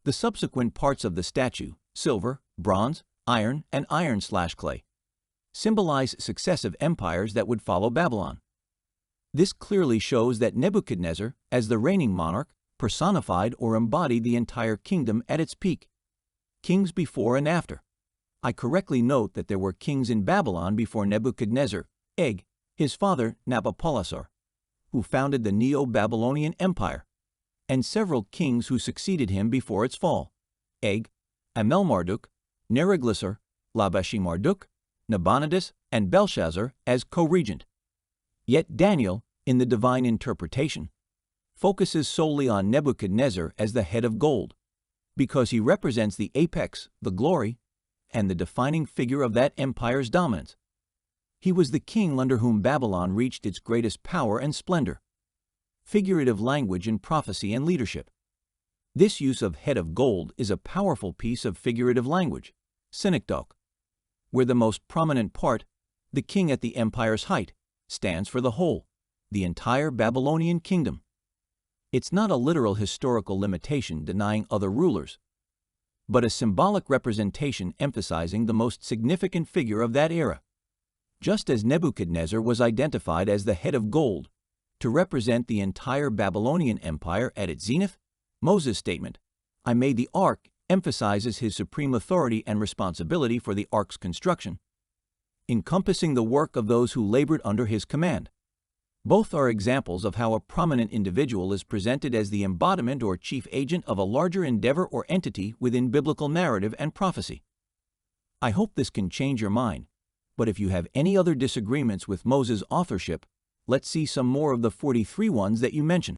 The subsequent parts of the statue, silver, bronze, iron, and iron/clay, symbolize successive empires that would follow Babylon. This clearly shows that Nebuchadnezzar, as the reigning monarch, personified or embodied the entire kingdom at its peak. Kings before and after. I correctly note that there were kings in Babylon before Nebuchadnezzar, his father Nabopolassar, who founded the Neo-Babylonian Empire, and several kings who succeeded him before its fall, Amel-Marduk, Neriglissar, Labashi-Marduk, Nabonidus, and Belshazzar as co-regent. Yet Daniel, in the divine interpretation, focuses solely on Nebuchadnezzar as the head of gold, because he represents the apex, the glory, and the defining figure of that empire's dominance. He was the king under whom Babylon reached its greatest power and splendor. Figurative language in prophecy and leadership. This use of head of gold is a powerful piece of figurative language, synecdoche, where the most prominent part, the king at the empire's height, stands for the whole, the entire Babylonian kingdom. It's not a literal historical limitation denying other rulers, but a symbolic representation emphasizing the most significant figure of that era. Just as Nebuchadnezzar was identified as the head of gold to represent the entire Babylonian Empire at its zenith, Moses' statement, "I made the ark," emphasizes his supreme authority and responsibility for the ark's construction, encompassing the work of those who labored under his command. Both are examples of how a prominent individual is presented as the embodiment or chief agent of a larger endeavor or entity within biblical narrative and prophecy. I hope this can change your mind, but if you have any other disagreements with Moses' authorship, let's see some more of the 43 ones that you mentioned.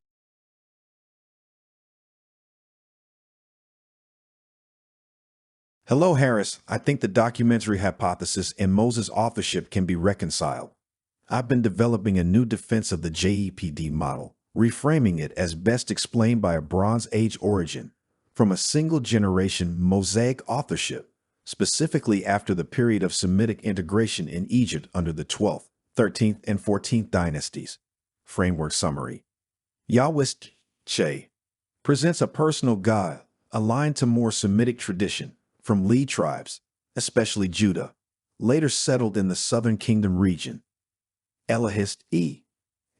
Hello, Harris. I think the documentary hypothesis and Moses' authorship can be reconciled. I've been developing a new defense of the JEPD model, reframing it as best explained by a Bronze Age origin, from a single-generation Mosaic authorship, specifically after the period of Semitic integration in Egypt under the 12th, 13th, and 14th dynasties. Framework summary. Yahweh's Che presents a personal God aligned to more Semitic tradition from lead tribes, especially Judah, later settled in the southern kingdom region. Elohist E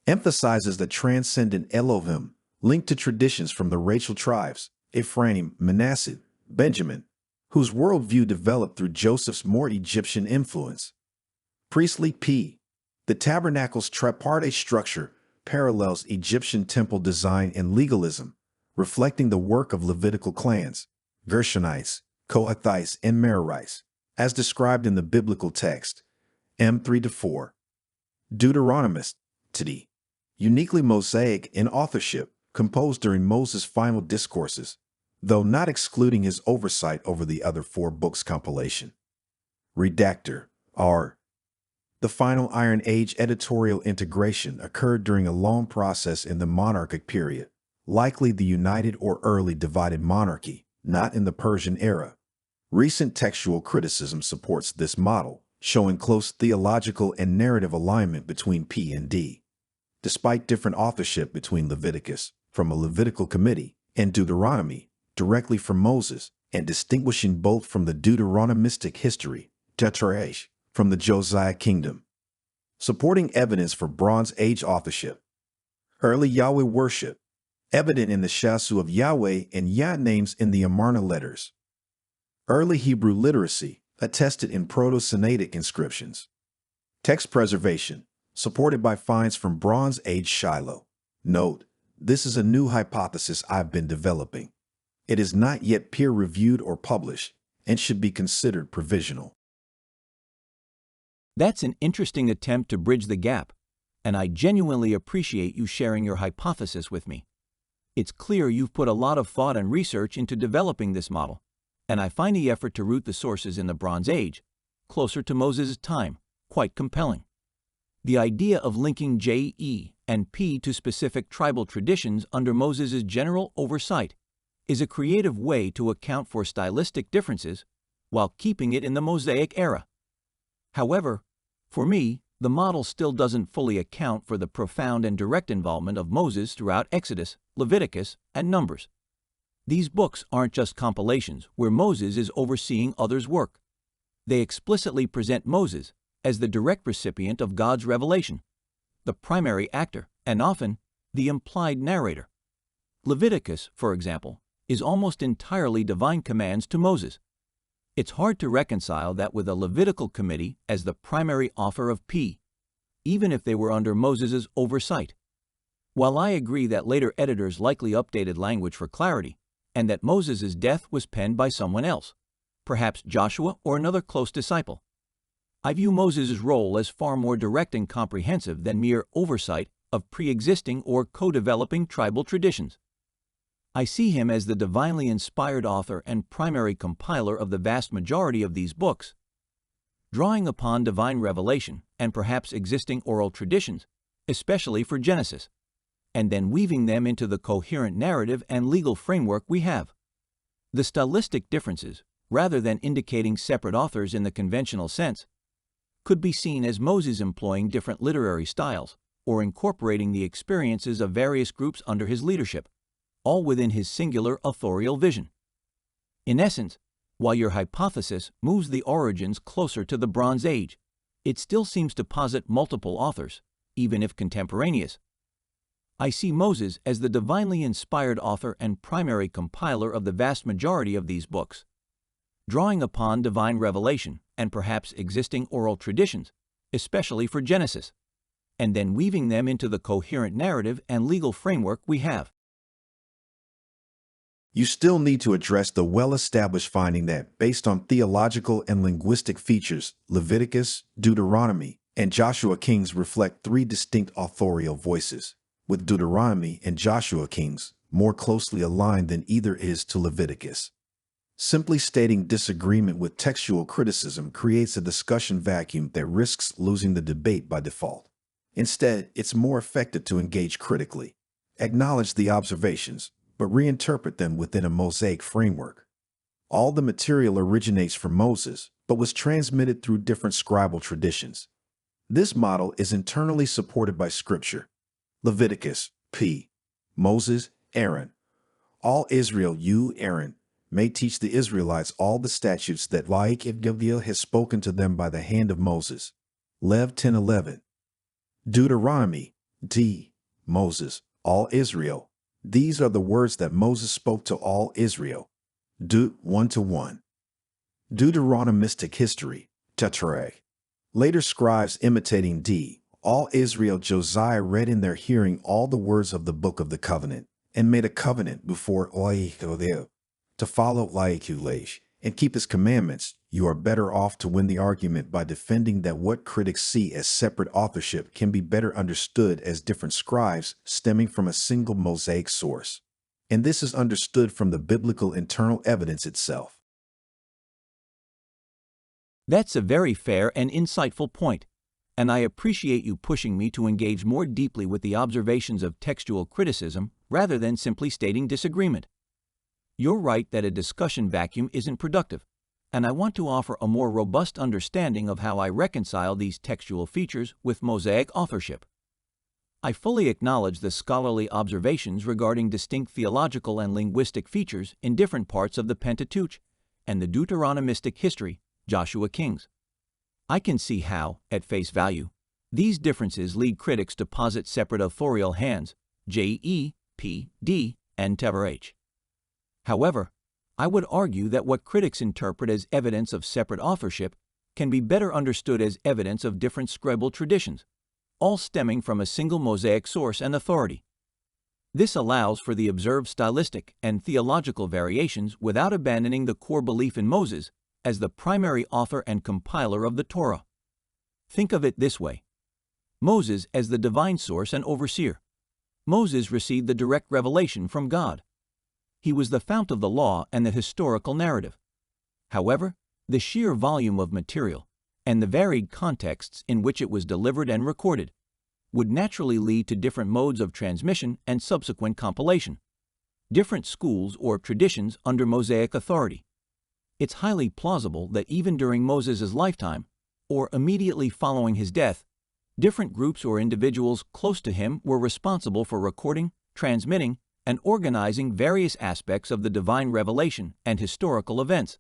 emphasizes the transcendent Elohim linked to traditions from the racial tribes, Ephraim, Manasseh, Benjamin, whose worldview developed through Joseph's more Egyptian influence. Priestly P. The tabernacle's tripartite structure parallels Egyptian temple design and legalism, reflecting the work of Levitical clans, Gershonites, Kohathites, and Merarites, as described in the biblical text, M. 3-4. Deuteronomist, T. Uniquely Mosaic in authorship, composed during Moses' final discourses, though not excluding his oversight over the other 4 books compilation. Redactor, R. The final Iron Age editorial integration occurred during a long process in the monarchic period, likely the United or early divided monarchy, not in the Persian era. Recent textual criticism supports this model, showing close theological and narrative alignment between P and D. Despite different authorship between Leviticus, from a Levitical committee, and Deuteronomy, directly from Moses, and distinguishing both from the Deuteronomistic history, Tetrarch, from the Josiah kingdom. Supporting evidence for Bronze Age authorship. Early Yahweh worship, evident in the Shasu of Yahweh and Yah names in the Amarna letters. Early Hebrew literacy, attested in Proto-Sinaitic inscriptions. Text preservation, supported by finds from Bronze Age Shiloh. Note, this is a new hypothesis I've been developing. It is not yet peer-reviewed or published, and should be considered provisional. That's an interesting attempt to bridge the gap, and I genuinely appreciate you sharing your hypothesis with me. It's clear you've put a lot of thought and research into developing this model, and I find the effort to root the sources in the Bronze Age, closer to Moses' time, quite compelling. The idea of linking J, E, and P to specific tribal traditions under Moses' general oversight is a creative way to account for stylistic differences while keeping it in the Mosaic era. However, for me, the model still doesn't fully account for the profound and direct involvement of Moses throughout Exodus, Leviticus, and Numbers. These books aren't just compilations where Moses is overseeing others' work. They explicitly present Moses as the direct recipient of God's revelation, the primary actor, and often the implied narrator. Leviticus, for example, is almost entirely divine commands to Moses. It's hard to reconcile that with a Levitical committee as the primary author of P, even if they were under Moses' oversight. While I agree that later editors likely updated language for clarity, and that Moses' death was penned by someone else, perhaps Joshua or another close disciple, I view Moses' role as far more direct and comprehensive than mere oversight of pre-existing or co-developing tribal traditions. I see him as the divinely inspired author and primary compiler of the vast majority of these books, drawing upon divine revelation and perhaps existing oral traditions, especially for Genesis, and then weaving them into the coherent narrative and legal framework we have. The stylistic differences, rather than indicating separate authors in the conventional sense, could be seen as Moses employing different literary styles or incorporating the experiences of various groups under his leadership, all within his singular authorial vision. In essence, while your hypothesis moves the origins closer to the Bronze Age, it still seems to posit multiple authors, even if contemporaneous. I see Moses as the divinely inspired author and primary compiler of the vast majority of these books, drawing upon divine revelation and perhaps existing oral traditions, especially for Genesis, and then weaving them into the coherent narrative and legal framework we have. You still need to address the well-established finding that, based on theological and linguistic features, Leviticus, Deuteronomy, and Joshua Kings reflect three distinct authorial voices, with Deuteronomy and Joshua Kings more closely aligned than either is to Leviticus. Simply stating disagreement with textual criticism creates a discussion vacuum that risks losing the debate by default. Instead, it's more effective to engage critically, acknowledge the observations, but reinterpret them within a Mosaic framework. All the material originates from Moses, but was transmitted through different scribal traditions. This model is internally supported by Scripture. Leviticus, P. Moses, Aaron. All Israel, you, Aaron, may teach the Israelites all the statutes that Yahweh has spoken to them by the hand of Moses. Lev 10:11. Deuteronomy, D. Moses, all Israel. These are the words that Moses spoke to all Israel. Deut 1:1. Deuteronomistic history, Pentateuch. Later scribes imitating D. All Israel Josiah read in their hearing all the words of the book of the covenant, and made a covenant before Yahweh to follow Yahweh and keep his commandments. You are better off to win the argument by defending that what critics see as separate authorship can be better understood as different scribes stemming from a single Mosaic source. And this is understood from the biblical internal evidence itself. That's a very fair and insightful point, and I appreciate you pushing me to engage more deeply with the observations of textual criticism rather than simply stating disagreement. You're right that a discussion vacuum isn't productive, and I want to offer a more robust understanding of how I reconcile these textual features with Mosaic authorship. I fully acknowledge the scholarly observations regarding distinct theological and linguistic features in different parts of the Pentateuch and the Deuteronomistic history, Joshua Kings. I can see how, at face value, these differences lead critics to posit separate authorial hands, J, P, D, and Pentateuch. However, I would argue that what critics interpret as evidence of separate authorship can be better understood as evidence of different scribal traditions, all stemming from a single Mosaic source and authority. This allows for the observed stylistic and theological variations without abandoning the core belief in Moses as the primary author and compiler of the Torah. Think of it this way: Moses as the divine source and overseer. Moses received the direct revelation from God. He was the fount of the law and the historical narrative. However, the sheer volume of material and the varied contexts in which it was delivered and recorded would naturally lead to different modes of transmission and subsequent compilation, different schools or traditions under Mosaic authority. It's highly plausible that even during Moses' lifetime, or immediately following his death, different groups or individuals close to him were responsible for recording, transmitting, and organizing various aspects of the divine revelation and historical events.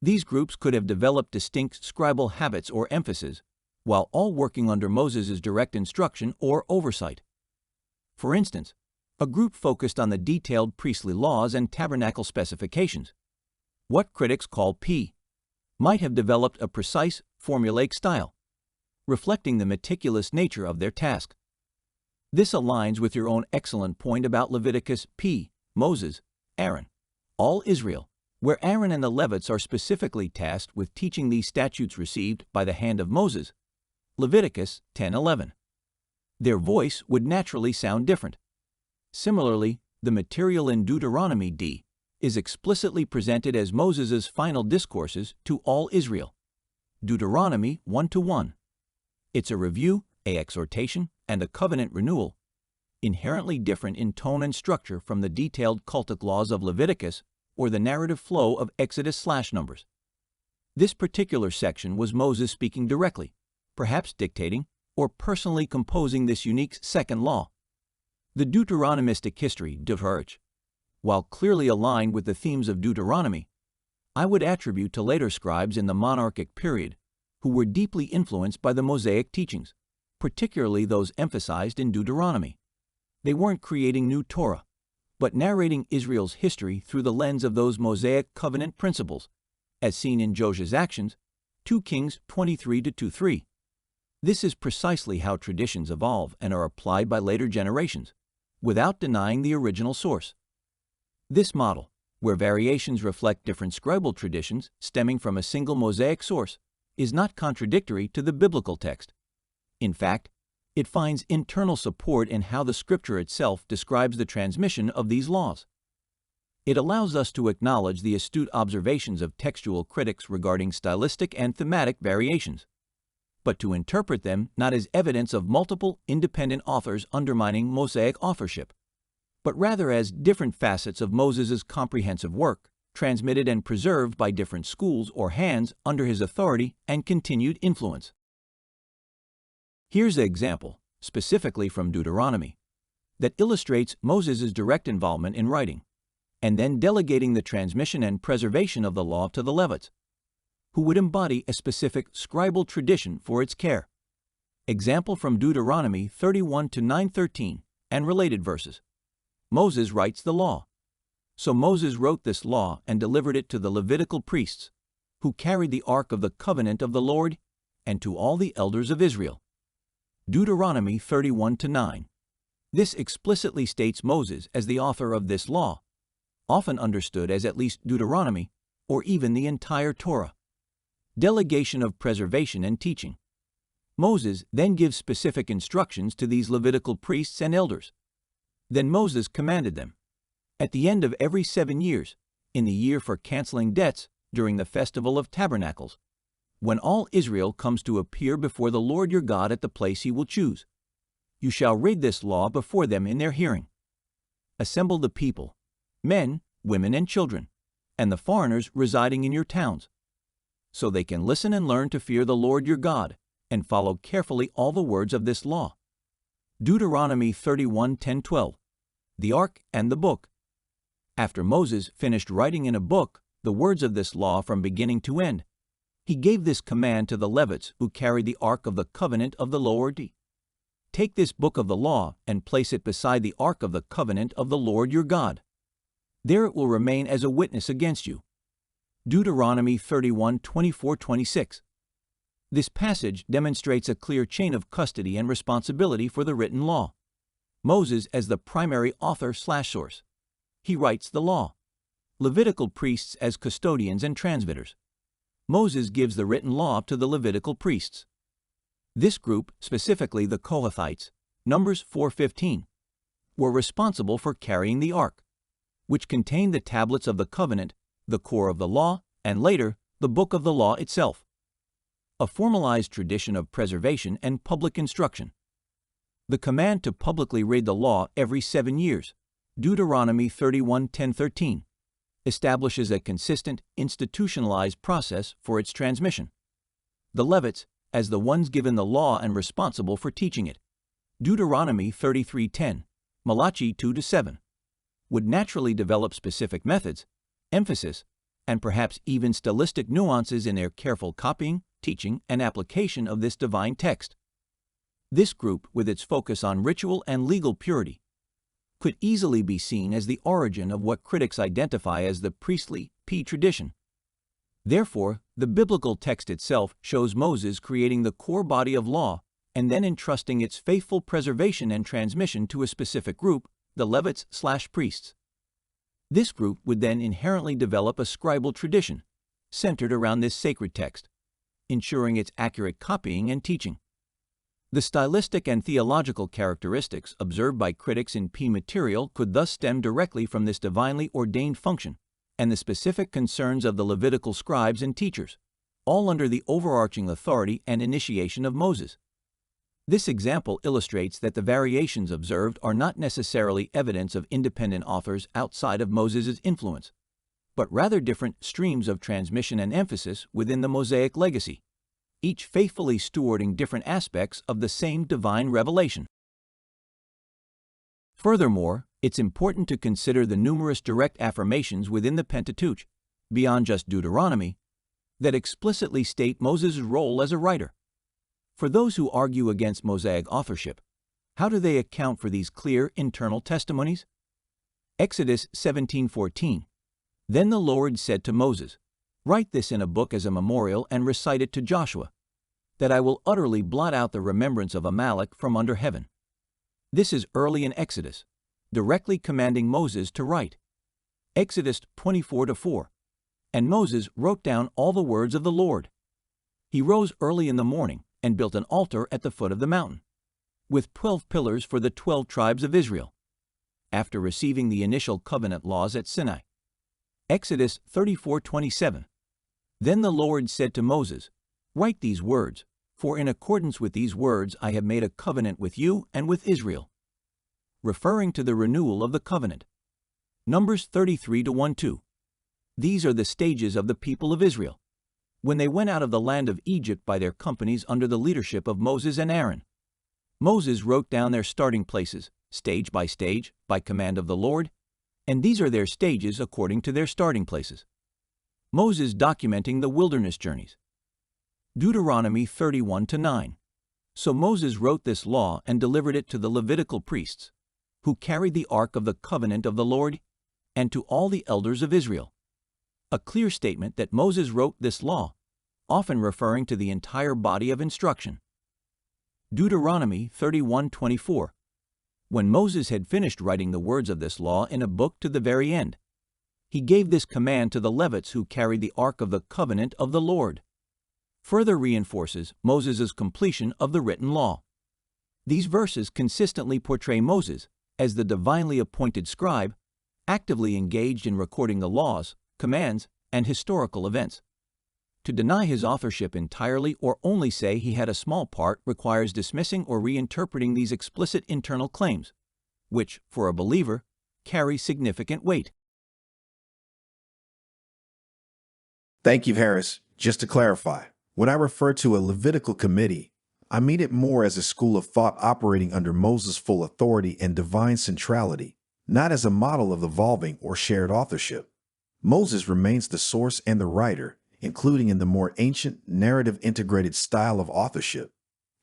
These groups could have developed distinct scribal habits or emphasis, while all working under Moses' direct instruction or oversight. For instance, a group focused on the detailed priestly laws and tabernacle specifications, what critics call P, might have developed a precise, formulaic style, reflecting the meticulous nature of their task. This aligns with your own excellent point about Leviticus P, Moses, Aaron, all Israel, where Aaron and the Levites are specifically tasked with teaching these statutes received by the hand of Moses, Leviticus 10:11. Their voice would naturally sound different. Similarly, the material in Deuteronomy D is explicitly presented as Moses' final discourses to all Israel, Deuteronomy 1:1. It's a review, an exhortation, and a covenant renewal, inherently different in tone and structure from the detailed cultic laws of Leviticus or the narrative flow of Exodus/Numbers. This particular section was Moses speaking directly, perhaps dictating or personally composing this unique second law. The Deuteronomistic history, Authorship, while clearly aligned with the themes of Deuteronomy, I would attribute to later scribes in the monarchic period who were deeply influenced by the Mosaic teachings, particularly those emphasized in Deuteronomy. They weren't creating new Torah, but narrating Israel's history through the lens of those Mosaic covenant principles, as seen in Josiah's actions, 2 Kings 23-23. This is precisely how traditions evolve and are applied by later generations, without denying the original source. This model, where variations reflect different scribal traditions stemming from a single Mosaic source, is not contradictory to the biblical text. In fact, it finds internal support in how the Scripture itself describes the transmission of these laws. It allows us to acknowledge the astute observations of textual critics regarding stylistic and thematic variations, but to interpret them not as evidence of multiple independent authors undermining Mosaic authorship, but rather as different facets of Moses' comprehensive work, transmitted and preserved by different schools or hands under his authority and continued influence. Here's an example, specifically from Deuteronomy, that illustrates Moses' direct involvement in writing, and then delegating the transmission and preservation of the law to the Levites, who would embody a specific scribal tradition for its care. Example from Deuteronomy 31-913 and related verses. Moses writes the law. So Moses wrote this law and delivered it to the Levitical priests, who carried the ark of the covenant of the Lord, and to all the elders of Israel. Deuteronomy 31-9. This explicitly states Moses as the author of this law, often understood as at least Deuteronomy, or even the entire Torah. Delegation of preservation and teaching. Moses then gives specific instructions to these Levitical priests and elders. Then Moses commanded them, at the end of every 7 years, in the year for canceling debts during the Festival of Tabernacles, when all Israel comes to appear before the Lord your God at the place he will choose, you shall read this law before them in their hearing. Assemble the people, men, women, and children, and the foreigners residing in your towns, so they can listen and learn to fear the Lord your God and follow carefully all the words of this law. Deuteronomy 31:10-12. The Ark and the Book. After Moses finished writing in a book the words of this law from beginning to end, he gave this command to the Levites who carried the Ark of the Covenant of the Lord. Take this book of the law and place it beside the Ark of the Covenant of the Lord your God. There it will remain as a witness against you. Deuteronomy 31:24-26. This passage demonstrates a clear chain of custody and responsibility for the written law. Moses as the primary author/source. He writes the law. Levitical priests as custodians and transmitters. Moses gives the written law to the Levitical priests. This group, specifically the Kohathites, Numbers 4:15, were responsible for carrying the ark, which contained the tablets of the covenant, the core of the law, and later, the book of the law itself. A formalized tradition of preservation and public instruction. The command to publicly read the law every 7 years, Deuteronomy 31:10-13, establishes a consistent, institutionalized process for its transmission. The Levites, as the ones given the law and responsible for teaching it, Deuteronomy 33:10, Malachi 2-7, would naturally develop specific methods, emphasis, and perhaps even stylistic nuances in their careful copying, teaching, and application of this divine text. This group, with its focus on ritual and legal purity, could easily be seen as the origin of what critics identify as the priestly tradition. Therefore, the biblical text itself shows Moses creating the core body of law and then entrusting its faithful preservation and transmission to a specific group, the Levites/priests. This group would then inherently develop a scribal tradition centered around this sacred text, ensuring its accurate copying and teaching. The stylistic and theological characteristics observed by critics in P material could thus stem directly from this divinely ordained function and the specific concerns of the Levitical scribes and teachers, all under the overarching authority and initiation of Moses. This example illustrates that the variations observed are not necessarily evidence of independent authors outside of Moses' influence, but rather different streams of transmission and emphasis within the Mosaic legacy, each faithfully stewarding different aspects of the same divine revelation. Furthermore, it's important to consider the numerous direct affirmations within the Pentateuch, beyond just Deuteronomy, that explicitly state Moses' role as a writer. For those who argue against Mosaic authorship, how do they account for these clear internal testimonies? Exodus 17:14. Then the Lord said to Moses, "Write this in a book as a memorial and recite it to Joshua, that I will utterly blot out the remembrance of Amalek from under heaven." This is early in Exodus, directly commanding Moses to write. Exodus 24:4. And Moses wrote down all the words of the Lord. He rose early in the morning and built an altar at the foot of the mountain, with 12 pillars for the 12 tribes of Israel, after receiving the initial covenant laws at Sinai. Exodus 34:27. Then the Lord said to Moses, "Write these words, for in accordance with these words I have made a covenant with you and with Israel," referring to the renewal of the covenant. Numbers 33:1-2. These are the stages of the people of Israel, when they went out of the land of Egypt by their companies under the leadership of Moses and Aaron. Moses wrote down their starting places, stage by stage, by command of the Lord, and these are their stages according to their starting places. Moses documenting the wilderness journeys. Deuteronomy 31:9. So Moses wrote this law and delivered it to the Levitical priests, who carried the ark of the covenant of the Lord, and to all the elders of Israel. A clear statement that Moses wrote this law, often referring to the entire body of instruction. Deuteronomy 31:24. When Moses had finished writing the words of this law in a book to the very end, he gave this command to the Levites who carried the ark of the covenant of the Lord. Further reinforces Moses' completion of the written law. These verses consistently portray Moses as the divinely appointed scribe, actively engaged in recording the laws, commands, and historical events. To deny his authorship entirely or only say he had a small part requires dismissing or reinterpreting these explicit internal claims, which, for a believer, carry significant weight. Thank you, Harris. Just to clarify, when I refer to a Levitical committee, I mean it more as a school of thought operating under Moses' full authority and divine centrality, not as a model of evolving or shared authorship. Moses remains the source and the writer, including in the more ancient, narrative-integrated style of authorship,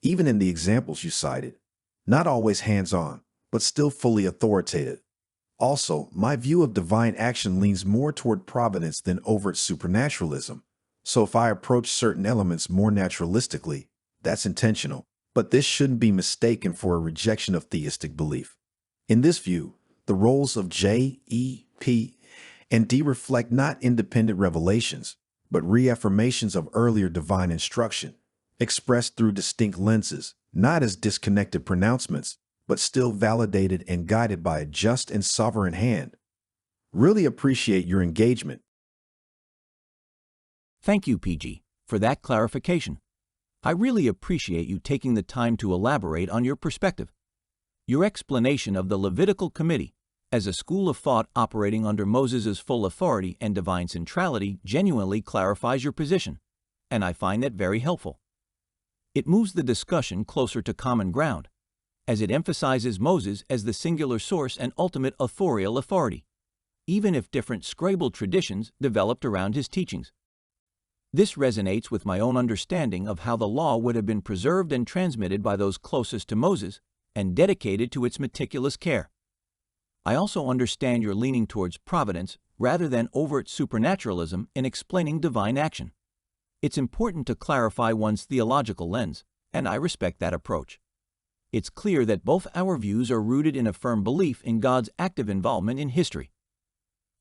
even in the examples you cited. Not always hands-on, but still fully authoritative. Also, my view of divine action leans more toward providence than overt supernaturalism, so if I approach certain elements more naturalistically, that's intentional, but this shouldn't be mistaken for a rejection of theistic belief. In this view, the roles of J, E, P, and D reflect not independent revelations, but reaffirmations of earlier divine instruction, expressed through distinct lenses, not as disconnected pronouncements, but still validated and guided by a just and sovereign hand. Really appreciate your engagement. Thank you, PG, for that clarification. I really appreciate you taking the time to elaborate on your perspective. Your explanation of the Levitical committee as a school of thought operating under Moses' full authority and divine centrality genuinely clarifies your position, and I find that very helpful. It moves the discussion closer to common ground, as it emphasizes Moses as the singular source and ultimate authorial authority, even if different scribal traditions developed around his teachings. This resonates with my own understanding of how the law would have been preserved and transmitted by those closest to Moses and dedicated to its meticulous care. I also understand your leaning towards providence rather than overt supernaturalism in explaining divine action. It's important to clarify one's theological lens, and I respect that approach. It's clear that both our views are rooted in a firm belief in God's active involvement in history.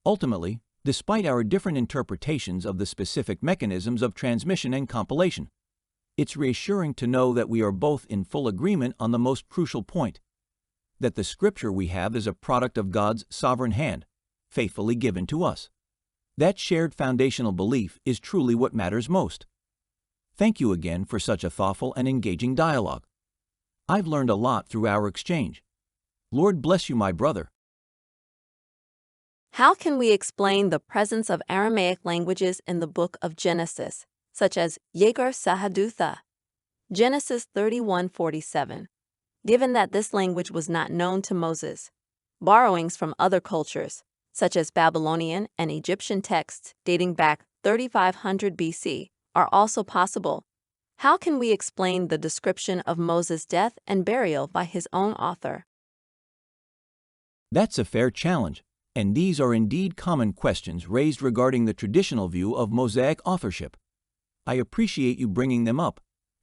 Ultimately, despite our different interpretations of the specific mechanisms of transmission and compilation, it's reassuring to know that we are both in full agreement on the most crucial point, that the scripture we have is a product of God's sovereign hand, faithfully given to us. That shared foundational belief is truly what matters most. Thank you again for such a thoughtful and engaging dialogue. I've learned a lot through our exchange. Lord bless you, my brother. How can we explain the presence of Aramaic languages in the book of Genesis, such as Yegar Sahadutha? Genesis 31:47. Given that this language was not known to Moses, borrowings from other cultures, such as Babylonian and Egyptian texts dating back 3500 BC, are also possible. How can we explain the description of Moses' death and burial by his own author? That's a fair challenge, and these are indeed common questions raised regarding the traditional view of Mosaic authorship. I appreciate you bringing them up,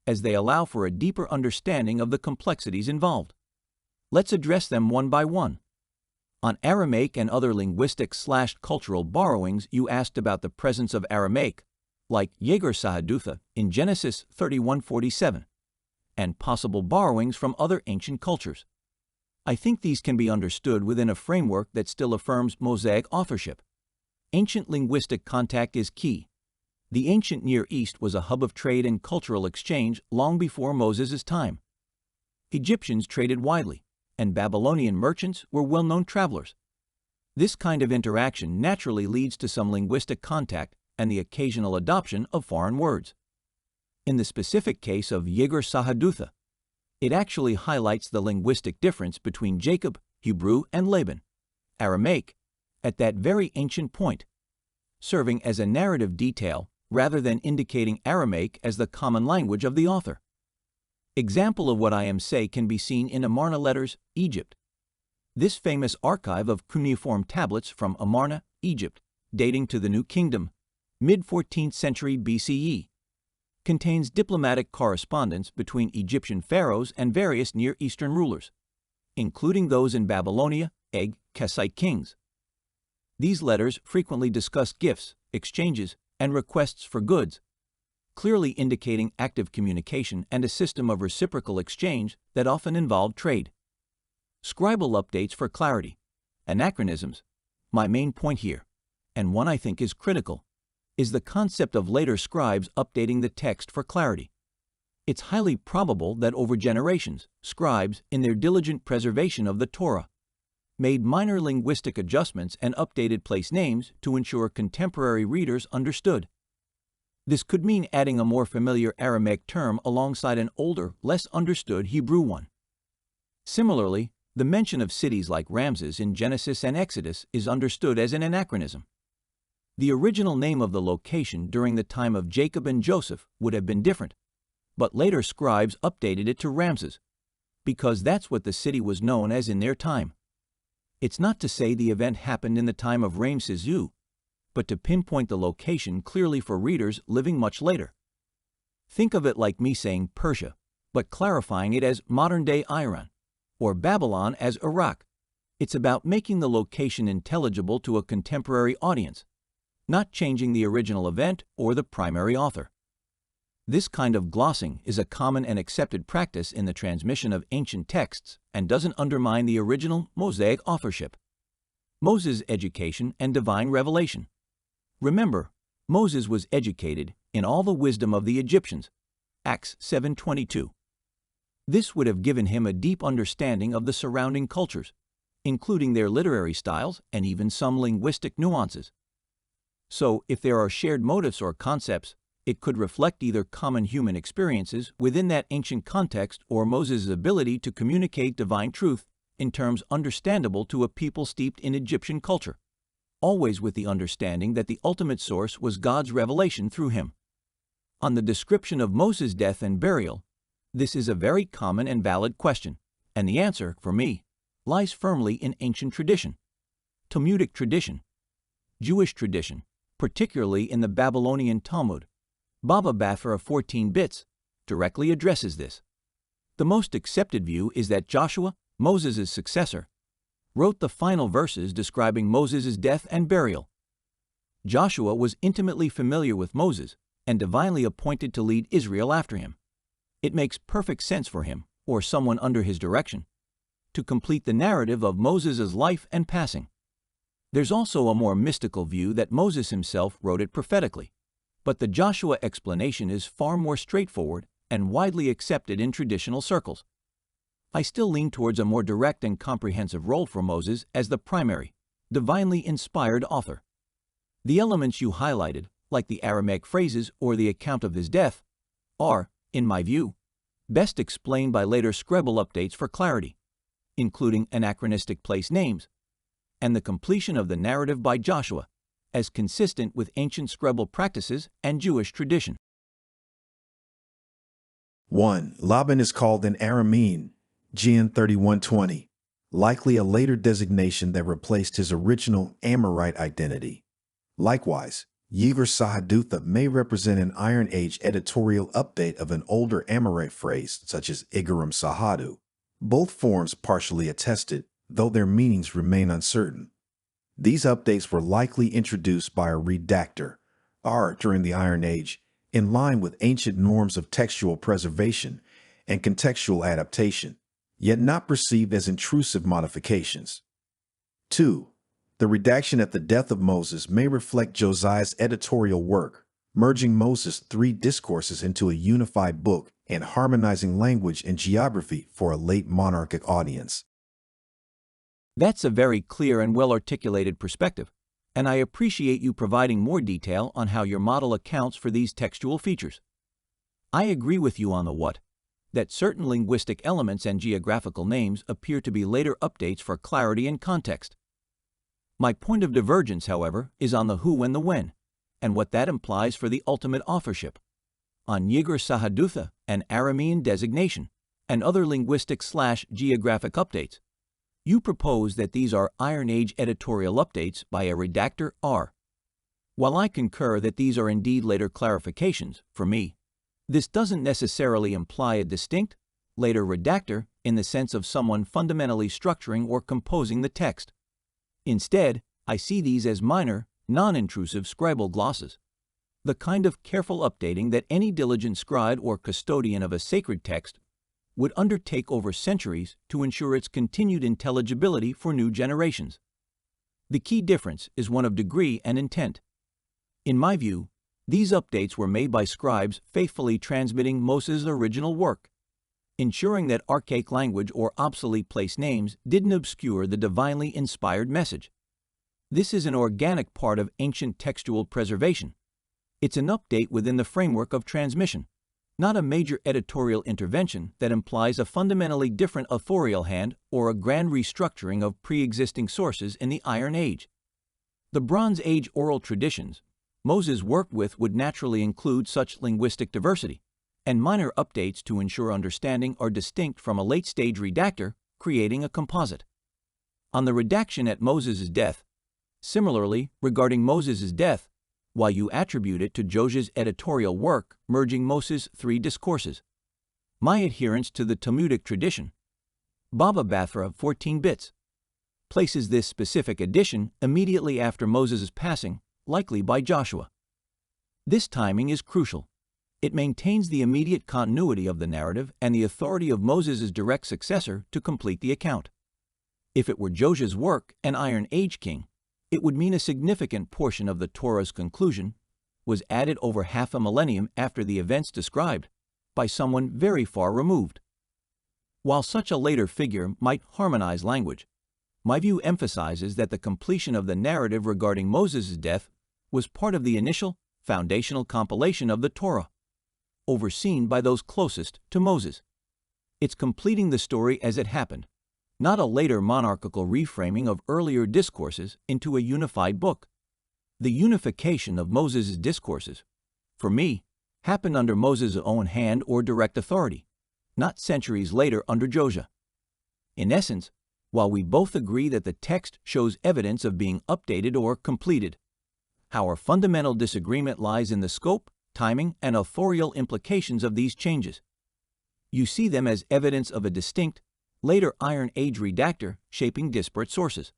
as they allow for a deeper understanding of the complexities involved. Let's address them one by one. On Aramaic and other linguistic/cultural borrowings, you asked about the presence of Aramaic, like Yegar Sahadutha in Genesis 31:47, and possible borrowings from other ancient cultures. I think these can be understood within a framework that still affirms Mosaic authorship. Ancient linguistic contact is key. The ancient Near East was a hub of trade and cultural exchange long before Moses' time. Egyptians traded widely, and Babylonian merchants were well-known travelers. This kind of interaction naturally leads to some linguistic contact and the occasional adoption of foreign words. In the specific case of Yegar Sahadutha, it actually highlights the linguistic difference between Jacob, Hebrew, and Laban, Aramaic, at that very ancient point, serving as a narrative detail rather than indicating Aramaic as the common language of the author. Example of what I am saying can be seen in Amarna letters, Egypt. This famous archive of cuneiform tablets from Amarna, Egypt, dating to the New Kingdom, mid-14th century BCE, contains diplomatic correspondence between Egyptian pharaohs and various Near Eastern rulers, including those in Babylonia, Kassite kings. These letters frequently discuss gifts, exchanges, and requests for goods, clearly indicating active communication and a system of reciprocal exchange that often involved trade. Scribal updates for clarity. Anachronisms. My main point here, and one I think is critical, is the concept of later scribes updating the text for clarity. It's highly probable that over generations, scribes, in their diligent preservation of the Torah, made minor linguistic adjustments and updated place names to ensure contemporary readers understood. This could mean adding a more familiar Aramaic term alongside an older, less understood Hebrew one. Similarly, the mention of cities like Ramses in Genesis and Exodus is understood as an anachronism. The original name of the location during the time of Jacob and Joseph would have been different, but later scribes updated it to Ramses, because that's what the city was known as in their time. It's not to say the event happened in the time of Ramses II, but to pinpoint the location clearly for readers living much later. Think of it like me saying Persia, but clarifying it as modern-day Iran, or Babylon as Iraq. It's about making the location intelligible to a contemporary audience, not changing the original event or the primary author. This kind of glossing is a common and accepted practice in the transmission of ancient texts and doesn't undermine the original Mosaic authorship. Moses' education and divine revelation. Remember, Moses was educated in all the wisdom of the Egyptians, Acts 7:22. This would have given him a deep understanding of the surrounding cultures, including their literary styles and even some linguistic nuances. So, if there are shared motives or concepts, it could reflect either common human experiences within that ancient context or Moses' ability to communicate divine truth in terms understandable to a people steeped in Egyptian culture, always with the understanding that the ultimate source was God's revelation through him. On the description of Moses' death and burial, this is a very common and valid question, and the answer, for me, lies firmly in ancient tradition, Talmudic tradition, Jewish tradition, particularly in the Babylonian Talmud. Baba Bafra of 14 bits directly addresses this. The most accepted view is that Joshua, Moses' successor, wrote the final verses describing Moses' death and burial. Joshua was intimately familiar with Moses and divinely appointed to lead Israel after him. It makes perfect sense for him, or someone under his direction, to complete the narrative of Moses' life and passing. There's also a more mystical view that Moses himself wrote it prophetically, but the Joshua explanation is far more straightforward and widely accepted in traditional circles. I still lean towards a more direct and comprehensive role for Moses as the primary, divinely inspired author. The elements you highlighted, like the Aramaic phrases or the account of his death, are, in my view, best explained by later Scrabble updates for clarity, including anachronistic place names, and the completion of the narrative by Joshua, as consistent with ancient Scrabble practices and Jewish tradition. 1. Laban is called an Aramean, Gen 3120, likely a later designation that replaced his original Amorite identity. Likewise, Yeager Sahadutha may represent an Iron Age editorial update of an older Amorite phrase, such as Igaram Sahadu. Both forms partially attested, though their meanings remain uncertain. These updates were likely introduced by a redactor, R, during the Iron Age, in line with ancient norms of textual preservation and contextual adaptation, yet not perceived as intrusive modifications. 2. The redaction at the death of Moses may reflect Josiah's editorial work, merging Moses' 3 discourses into a unified book and harmonizing language and geography for a late monarchic audience. That's a very clear and well-articulated perspective, and I appreciate you providing more detail on how your model accounts for these textual features. I agree with you on the what, that certain linguistic elements and geographical names appear to be later updates for clarity and context. My point of divergence, however, is on the who and the when, and what that implies for the ultimate authorship, on Yeager Sahadutha and Aramean designation, and other linguistic/geographic updates. You propose that these are Iron Age editorial updates by a redactor R. While I concur that these are indeed later clarifications, for me, this doesn't necessarily imply a distinct, later redactor in the sense of someone fundamentally structuring or composing the text. Instead, I see these as minor, non-intrusive scribal glosses, the kind of careful updating that any diligent scribe or custodian of a sacred text would undertake over centuries to ensure its continued intelligibility for new generations. The key difference is one of degree and intent. In my view, these updates were made by scribes faithfully transmitting Moses' original work, ensuring that archaic language or obsolete place names didn't obscure the divinely inspired message. This is an organic part of ancient textual preservation. It's an update within the framework of transmission, not a major editorial intervention that implies a fundamentally different authorial hand or a grand restructuring of pre-existing sources in the Iron Age. The Bronze Age oral traditions Moses worked with would naturally include such linguistic diversity, and minor updates to ensure understanding are distinct from a late-stage redactor creating a composite. On the redaction at Moses' death, similarly, regarding Moses' death, while you attribute it to Josiah's editorial work merging Moses' 3 discourses, my adherence to the Talmudic tradition, Baba Bathra 14 bits, places this specific addition immediately after Moses' passing, likely by Joshua. This timing is crucial. It maintains the immediate continuity of the narrative and the authority of Moses' direct successor to complete the account. If it were Josiah's work, an Iron Age king, it would mean a significant portion of the Torah's conclusion was added over half a millennium after the events described by someone very far removed. While such a later figure might harmonize language, my view emphasizes that the completion of the narrative regarding Moses' death was part of the initial, foundational compilation of the Torah, overseen by those closest to Moses. It's completing the story as it happened, not a later monarchical reframing of earlier discourses into a unified book. The unification of Moses' discourses, for me, happened under Moses' own hand or direct authority, not centuries later under Josiah. In essence, while we both agree that the text shows evidence of being updated or completed, our fundamental disagreement lies in the scope, timing, and authorial implications of these changes. You see them as evidence of a distinct, later Iron Age redactor shaping disparate sources.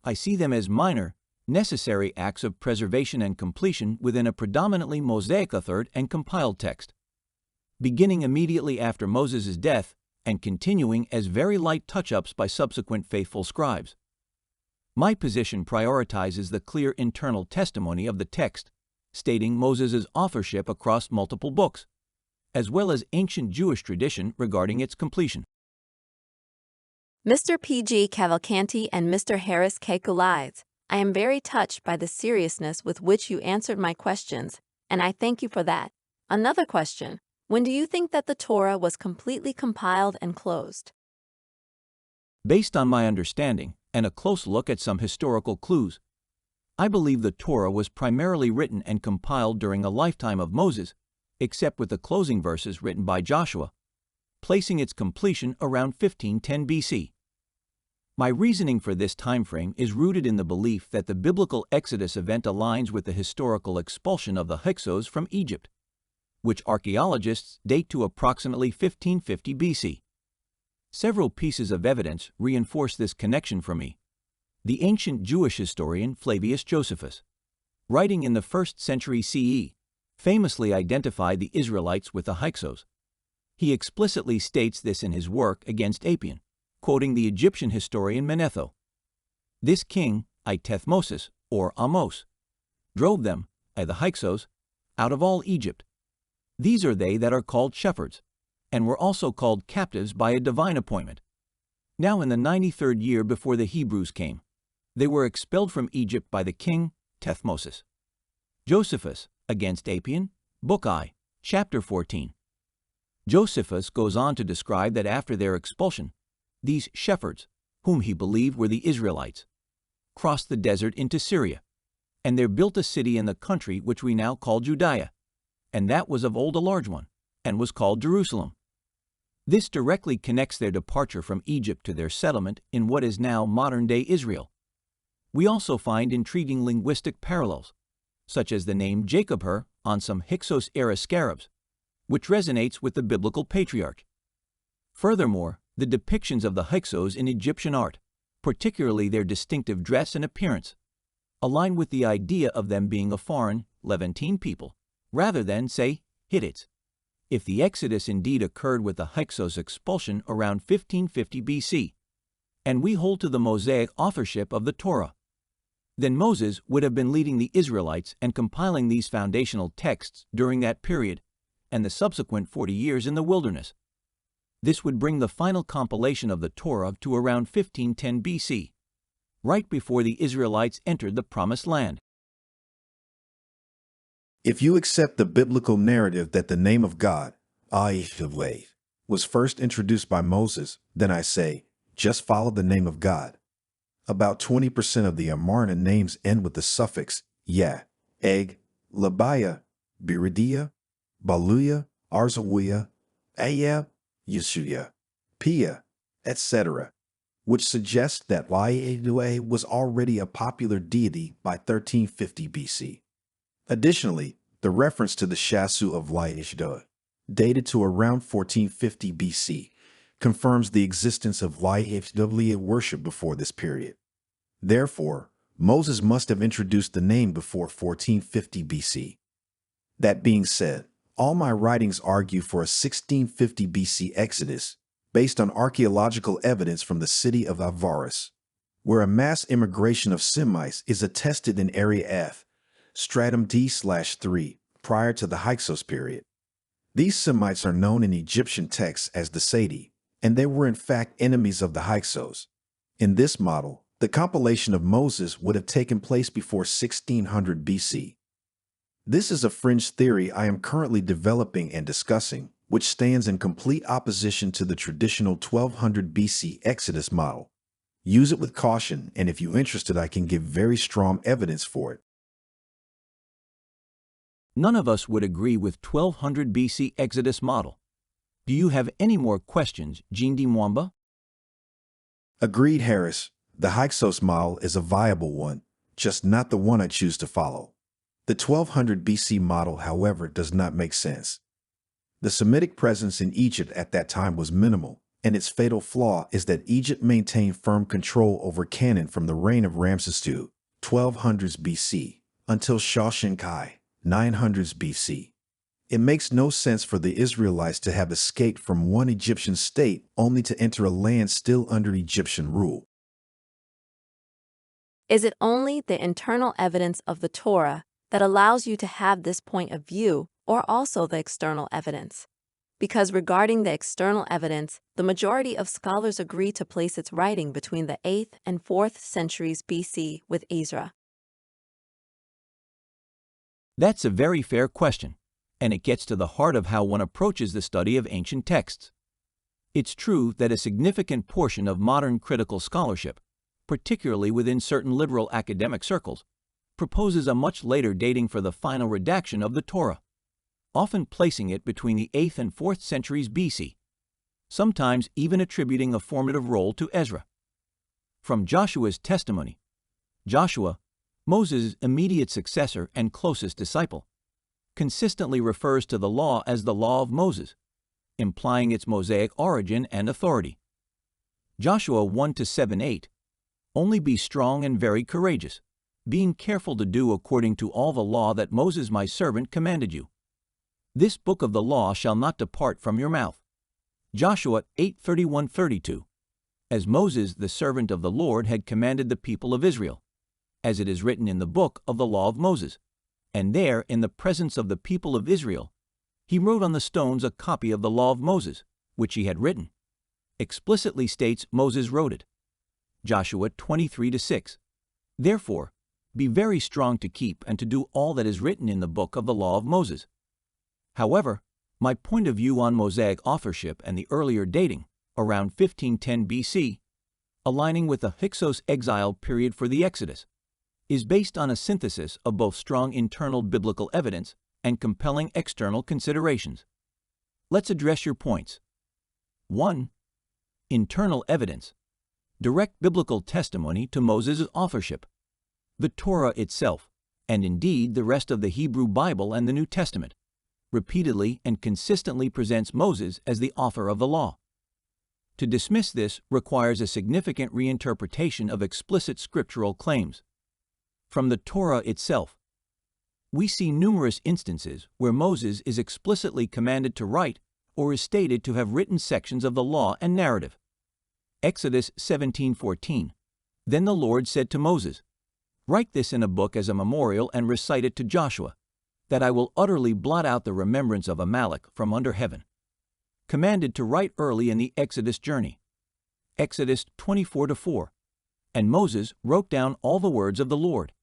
I see them as minor, necessary acts of preservation and completion within a predominantly Mosaic authored and compiled text, beginning immediately after Moses' death and continuing as very light touch-ups by subsequent faithful scribes. My position prioritizes the clear internal testimony of the text, stating Moses' authorship across multiple books, as well as ancient Jewish tradition regarding its completion. Mr. P.G. Cavalcanti and Mr. Harris K. Gulides, I am very touched by the seriousness with which you answered my questions, and I thank you for that. Another question. When do you think that the Torah was completely compiled and closed? Based on my understanding and a close look at some historical clues, I believe the Torah was primarily written and compiled during a lifetime of Moses, except with the closing verses written by Joshua, placing its completion around 1510 BC. My reasoning for this time frame is rooted in the belief that the biblical Exodus event aligns with the historical expulsion of the Hyksos from Egypt, which archaeologists date to approximately 1550 BC. Several pieces of evidence reinforce this connection for me. The ancient Jewish historian Flavius Josephus, writing in the 1st century CE, famously identified the Israelites with the Hyksos. He explicitly states this in his work against Apion, quoting the Egyptian historian Manetho. This king, Thutmose, or Ahmose, drove them, the Hyksos, out of all Egypt. These are they that are called shepherds, and were also called captives by a divine appointment. Now in the 93rd year before the Hebrews came, they were expelled from Egypt by the king Thutmose. Josephus, against Apion, Book I, chapter 14. Josephus goes on to describe that after their expulsion, these shepherds, whom he believed were the Israelites, crossed the desert into Syria, and there built a city in the country which we now call Judea, and that was of old a large one, and was called Jerusalem. This directly connects their departure from Egypt to their settlement in what is now modern-day Israel. We also find intriguing linguistic parallels, such as the name Jacob on some Hyksos-era scarabs, which resonates with the biblical patriarch. Furthermore, the depictions of the Hyksos in Egyptian art, particularly their distinctive dress and appearance, align with the idea of them being a foreign, Levantine people, rather than, say, Hittites. If the Exodus indeed occurred with the Hyksos expulsion around 1550 BC, and we hold to the Mosaic authorship of the Torah, then Moses would have been leading the Israelites and compiling these foundational texts during that period and the subsequent 40 years in the wilderness. This would bring the final compilation of the Torah to around 1510 BC, right before the Israelites entered the Promised Land. If you accept the biblical narrative that the name of God, Yahweh, was first introduced by Moses, then I say, just follow the name of God. About 20% of the Amarna names end with the suffix ya, egg, labaya, biridia, baluya, arzawiya, ayab, Yeshuya, Pia, etc., which suggests that Yahweh was already a popular deity by 1350 BC. Additionally, the reference to the Shasu of Yahweh, dated to around 1450 BC, confirms the existence of Yahweh worship before this period. Therefore, Moses must have introduced the name before 1450 BC. That being said, all my writings argue for a 1650 BC Exodus based on archaeological evidence from the city of Avaris, where a mass immigration of Semites is attested in Area F, stratum D/3, prior to the Hyksos period. These Semites are known in Egyptian texts as the Sadi, and they were in fact enemies of the Hyksos. In this model, the compilation of Moses would have taken place before 1600 BC. This is a fringe theory I am currently developing and discussing, which stands in complete opposition to the traditional 1200 BC Exodus model. Use it with caution, and if you're interested, I can give very strong evidence for it. None of us would agree with 1200 BC Exodus model. Do you have any more questions, Jean D. Mwamba? Agreed, Harris. The Hyksos model is a viable one, just not the one I choose to follow. The 1200 BC model, however, does not make sense. The Semitic presence in Egypt at that time was minimal, and its fatal flaw is that Egypt maintained firm control over Canaan from the reign of Ramses II, 1200s BC, until Shoshenkai, 900s BC. It makes no sense for the Israelites to have escaped from one Egyptian state only to enter a land still under Egyptian rule. Is it only the internal evidence of the Torah that allows you to have this point of view, or also the external evidence? because regarding the external evidence, the majority of scholars agree to place its writing between the 8th and 4th centuries BC with Ezra. That's a very fair question, and it gets to the heart of how one approaches the study of ancient texts. It's true that a significant portion of modern critical scholarship, particularly within certain liberal academic circles, proposes a much later dating for the final redaction of the Torah, often placing it between the 8th and 4th centuries BC, sometimes even attributing a formative role to Ezra. From Joshua's testimony, Joshua, Moses' immediate successor and closest disciple, consistently refers to the law as the law of Moses, implying its Mosaic origin and authority. Joshua 1-7-8, "Only be strong and very courageous, being careful to do according to all the law that Moses my servant commanded you. This book of the law shall not depart from your mouth." Joshua 8:31-32, "As Moses the servant of the Lord had commanded the people of Israel, as it is written in the book of the law of Moses, and there in the presence of the people of Israel, he wrote on the stones a copy of the law of Moses, which he had written," explicitly states Moses wrote it. Joshua 23-6, "Therefore, be very strong to keep and to do all that is written in the book of the law of Moses." However, my point of view on Mosaic authorship and the earlier dating, around 1510 BC, aligning with the Hyksos exile period for the Exodus, is based on a synthesis of both strong internal biblical evidence and compelling external considerations. Let's address your points. 1. Internal evidence. Direct biblical testimony to Moses' authorship. The Torah itself, and indeed the rest of the Hebrew Bible and the New Testament, repeatedly and consistently presents Moses as the author of the law. To dismiss this requires a significant reinterpretation of explicit scriptural claims. From the Torah itself, we see numerous instances where Moses is explicitly commanded to write or is stated to have written sections of the law and narrative. Exodus 17:14, "Then the Lord said to Moses, Write this in a book as a memorial and recite it to Joshua, that I will utterly blot out the remembrance of Amalek from under heaven." Commanded to write early in the Exodus journey. Exodus 24-4, "And Moses wrote down all the words of the Lord.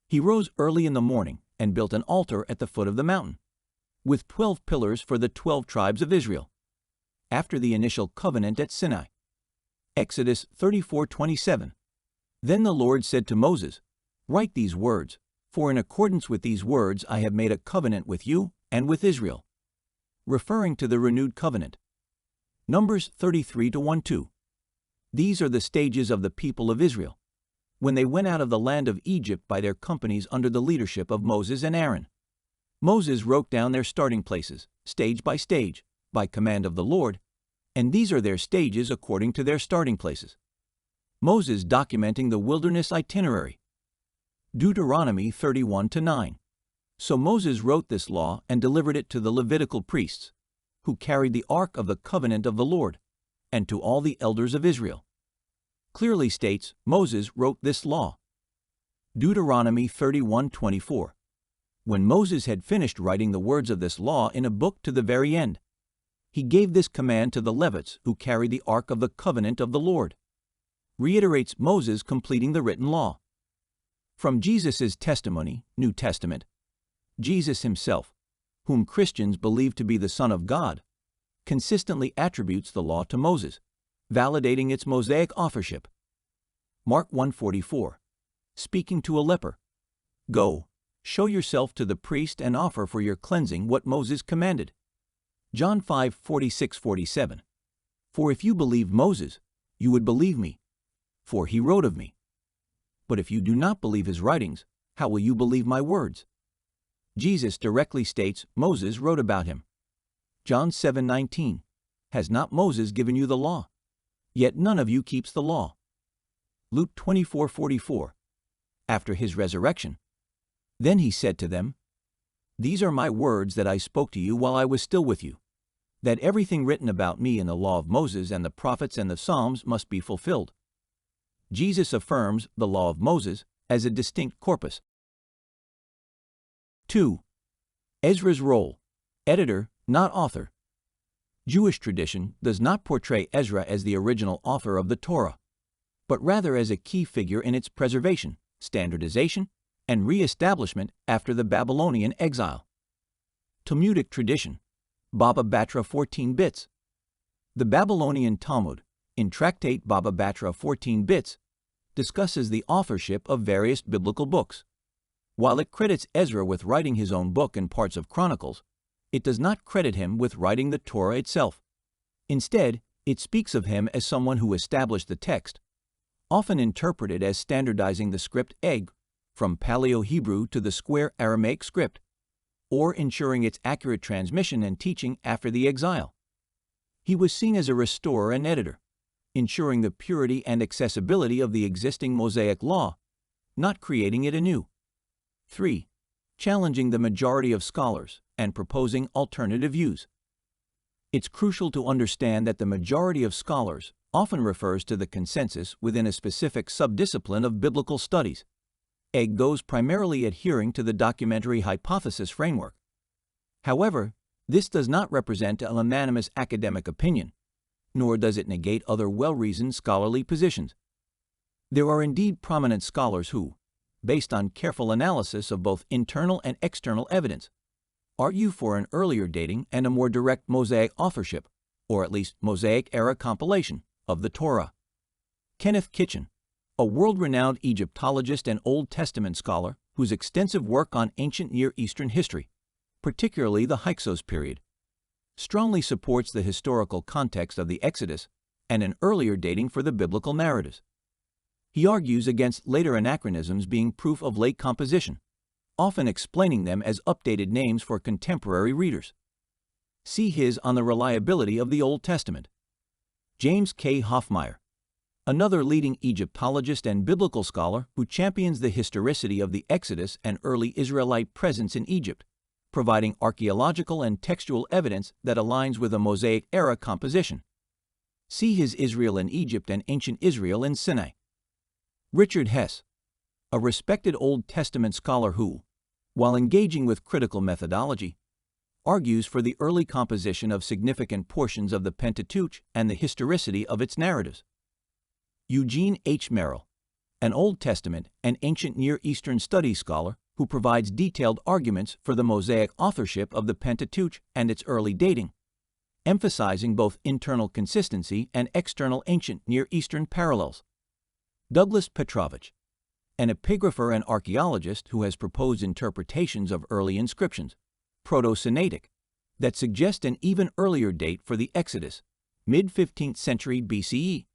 He rose early in the morning and built an altar at the foot of the mountain, with 12 pillars for the 12 tribes of Israel, after the initial covenant at Sinai." Exodus 34:27, "Then the Lord said to Moses, Write these words, for in accordance with these words I have made a covenant with you and with Israel," referring to the renewed covenant. Numbers 33-1-2, "These are the stages of the people of Israel, when they went out of the land of Egypt by their companies under the leadership of Moses and Aaron. Moses wrote down their starting places, stage by stage, by command of the Lord, and these are their stages according to their starting places." Moses documenting the wilderness itinerary. Deuteronomy 31-9, "So Moses wrote this law and delivered it to the Levitical priests, who carried the ark of the covenant of the Lord, and to all the elders of Israel." Clearly states Moses wrote this law. Deuteronomy 31:24, "When Moses had finished writing the words of this law in a book to the very end, he gave this command to the Levites who carried the ark of the covenant of the Lord." Reiterates Moses completing the written law. From Jesus' testimony, New Testament, Jesus himself, whom Christians believe to be the Son of God, consistently attributes the law to Moses, validating its Mosaic authorship. Mark 1:44, speaking to a leper, "Go, show yourself to the priest and offer for your cleansing what Moses commanded." John 5:46-47, "For if you believed Moses, you would believe me, for he wrote of me. But if you do not believe his writings, how will you believe my words?" Jesus directly states Moses wrote about him. John 7:19, "Has not Moses given you the law? Yet none of you keeps the law." Luke 24:44, after his resurrection, "Then he said to them, These are my words that I spoke to you while I was still with you, that everything written about me in the law of Moses and the prophets and the Psalms must be fulfilled." Jesus affirms the law of Moses as a distinct corpus. 2. Ezra's role, editor, not author. Jewish tradition does not portray Ezra as the original author of the Torah, but rather as a key figure in its preservation, standardization, and re-establishment after the Babylonian exile. Talmudic tradition, Baba Batra 14 bits. The Babylonian Talmud, in Tractate Baba Batra 14 bits, discusses the authorship of various biblical books. While it credits Ezra with writing his own book and parts of Chronicles, it does not credit him with writing the Torah itself. Instead, it speaks of him as someone who established the text, often interpreted as standardizing the script Egg from Paleo-Hebrew to the square Aramaic script, or ensuring its accurate transmission and teaching after the exile. He was seen as a restorer and editor, ensuring the purity and accessibility of the existing Mosaic law, not creating it anew. 3. Challenging the majority of scholars and proposing alternative views. It's crucial to understand that the majority of scholars often refers to the consensus within a specific subdiscipline of biblical studies. Egg goes primarily adhering to the documentary hypothesis framework. However, this does not represent a unanimous academic opinion, nor does it negate other well-reasoned scholarly positions. There are indeed prominent scholars who, based on careful analysis of both internal and external evidence, argue for an earlier dating and a more direct Mosaic authorship, or at least Mosaic-era compilation, of the Torah. Kenneth Kitchen, a world-renowned Egyptologist and Old Testament scholar whose extensive work on ancient Near Eastern history, particularly the Hyksos period, strongly supports the historical context of the Exodus and an earlier dating for the biblical narratives. He argues against later anachronisms being proof of late composition, often explaining them as updated names for contemporary readers. See his On the Reliability of the Old Testament. James K. Hoffmeyer, another leading Egyptologist and biblical scholar who champions the historicity of the Exodus and early Israelite presence in Egypt, providing archaeological and textual evidence that aligns with a Mosaic-era composition. See his Israel in Egypt and Ancient Israel in Sinai. Richard Hess, a respected Old Testament scholar who, while engaging with critical methodology, argues for the early composition of significant portions of the Pentateuch and the historicity of its narratives. Eugene H. Merrill, an Old Testament and Ancient Near Eastern Studies scholar who provides detailed arguments for the Mosaic authorship of the Pentateuch and its early dating, emphasizing both internal consistency and external Ancient Near Eastern parallels. Douglas Petrovich, an epigrapher and archaeologist who has proposed interpretations of early inscriptions, Proto-Sinaitic, that suggest an even earlier date for the Exodus, mid-15th century BCE,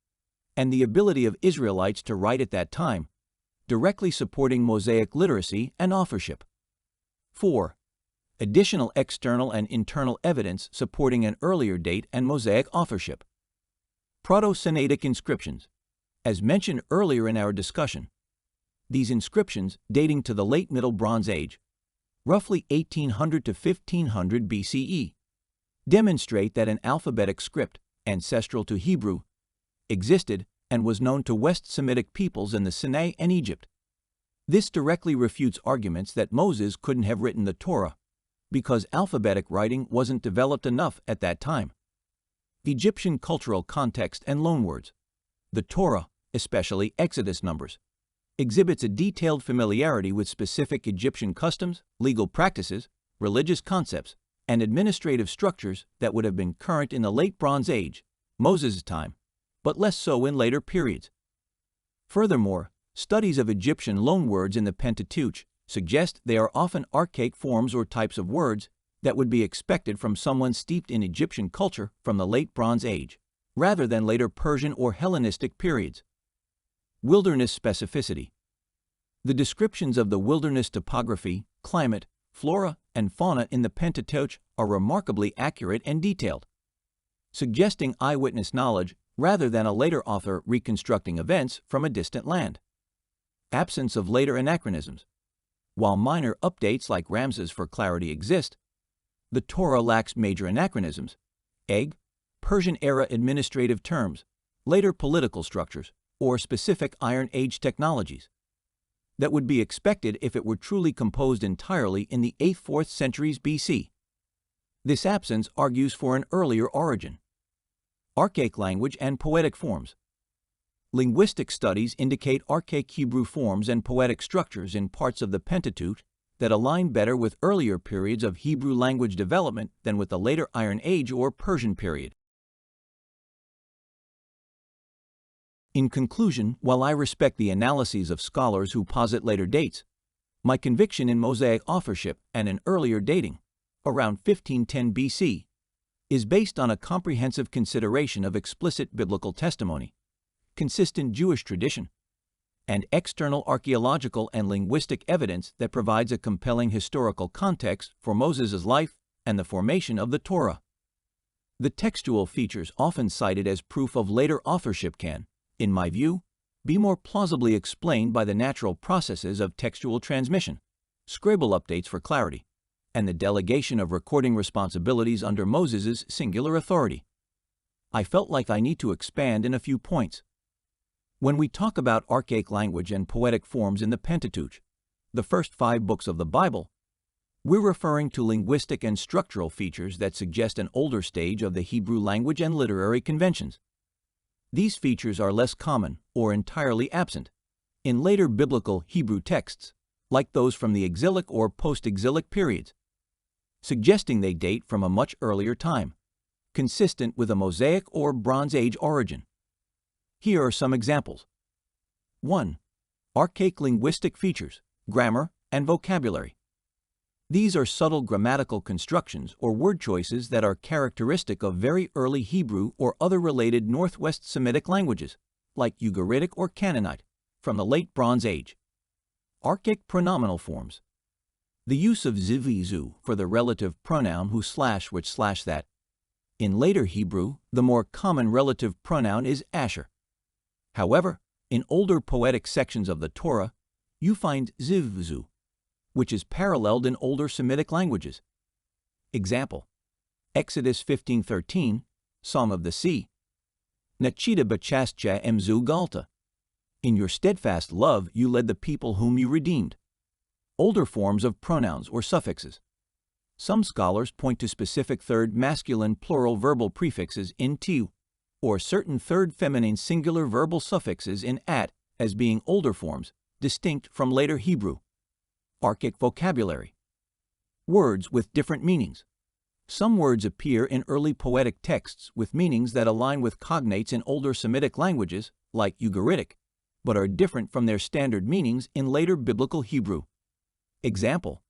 and the ability of Israelites to write at that time, directly supporting Mosaic literacy and authorship. 4. Additional external and internal evidence supporting an earlier date and Mosaic authorship. Proto-Sinaitic inscriptions. As mentioned earlier in our discussion, these inscriptions, dating to the late Middle Bronze Age, roughly 1800 to 1500 BCE, demonstrate that an alphabetic script, ancestral to Hebrew, existed and was known to West Semitic peoples in the Sinai and Egypt. This directly refutes arguments that Moses couldn't have written the Torah because alphabetic writing wasn't developed enough at that time. Egyptian cultural context and loanwords. The Torah, especially Exodus numbers, exhibits a detailed familiarity with specific Egyptian customs, legal practices, religious concepts, and administrative structures that would have been current in the Late Bronze Age, Moses' time, but less so in later periods. Furthermore, studies of Egyptian loanwords in the Pentateuch suggest they are often archaic forms or types of words that would be expected from someone steeped in Egyptian culture from the Late Bronze Age, rather than later Persian or Hellenistic periods. Wilderness specificity. The descriptions of the wilderness topography, climate, flora, and fauna in the Pentateuch are remarkably accurate and detailed, suggesting eyewitness knowledge rather than a later author reconstructing events from a distant land. Absence of later anachronisms. While minor updates like Ramses for clarity exist, the Torah lacks major anachronisms, Egg, Persian-era administrative terms, later political structures, or specific Iron Age technologies that would be expected if it were truly composed entirely in the 8th-4th centuries BC. This absence argues for an earlier origin. Archaic language and poetic forms. Linguistic studies indicate archaic Hebrew forms and poetic structures in parts of the Pentateuch that align better with earlier periods of Hebrew language development than with the later Iron Age or Persian period. In conclusion, while I respect the analyses of scholars who posit later dates, my conviction in Mosaic authorship and an earlier dating, around 1510 BC, is based on a comprehensive consideration of explicit biblical testimony, consistent Jewish tradition, and external archaeological and linguistic evidence that provides a compelling historical context for Moses' life and the formation of the Torah. The textual features often cited as proof of later authorship can, in my view, be more plausibly explained by the natural processes of textual transmission, scribal updates for clarity, and the delegation of recording responsibilities under Moses' singular authority. I felt like I need to expand in a few points. When we talk about archaic language and poetic forms in the Pentateuch, the first 5 books of the Bible, we're referring to linguistic and structural features that suggest an older stage of the Hebrew language and literary conventions. These features are less common or entirely absent in later biblical Hebrew texts, like those from the exilic or post-exilic periods, suggesting they date from a much earlier time, consistent with a Mosaic or Bronze Age origin. Here are some examples. 1. Archaic linguistic features, grammar, and vocabulary. These are subtle grammatical constructions or word choices that are characteristic of very early Hebrew or other related Northwest Semitic languages, like Ugaritic or Canaanite, from the late Bronze Age. Archaic pronominal forms. The use of zivizu for the relative pronoun who / which / that. In later Hebrew, the more common relative pronoun is asher. However, in older poetic sections of the Torah, you find zivzu, which is paralleled in older Semitic languages. Example: Exodus 15:13, Psalm of the Sea. Nachita b'chastcha emzu galta. In your steadfast love you led the people whom you redeemed. Older forms of pronouns or suffixes. Some scholars point to specific third masculine plural verbal prefixes in tiu, or certain third feminine singular verbal suffixes in at as being older forms, distinct from later Hebrew. Archaic vocabulary. Words with different meanings. Some words appear in early poetic texts with meanings that align with cognates in older Semitic languages, like Ugaritic, but are different from their standard meanings in later biblical Hebrew. Example: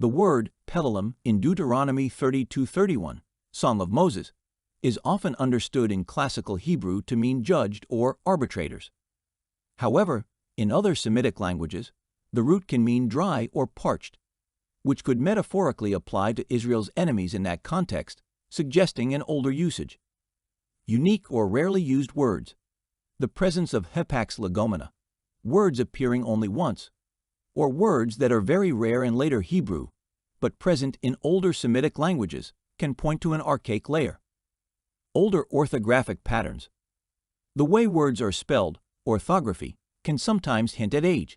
the word pedalim in Deuteronomy 32:31, Song of Moses, is often understood in classical Hebrew to mean judged or arbitrators. However, in other Semitic languages, the root can mean dry or parched, which could metaphorically apply to Israel's enemies in that context, suggesting an older usage. Unique or rarely used words. The presence of hepax legomena, words appearing only once, or words that are very rare in later Hebrew, but present in older Semitic languages, can point to an archaic layer. Older orthographic patterns. The way words are spelled, orthography, can sometimes hint at age.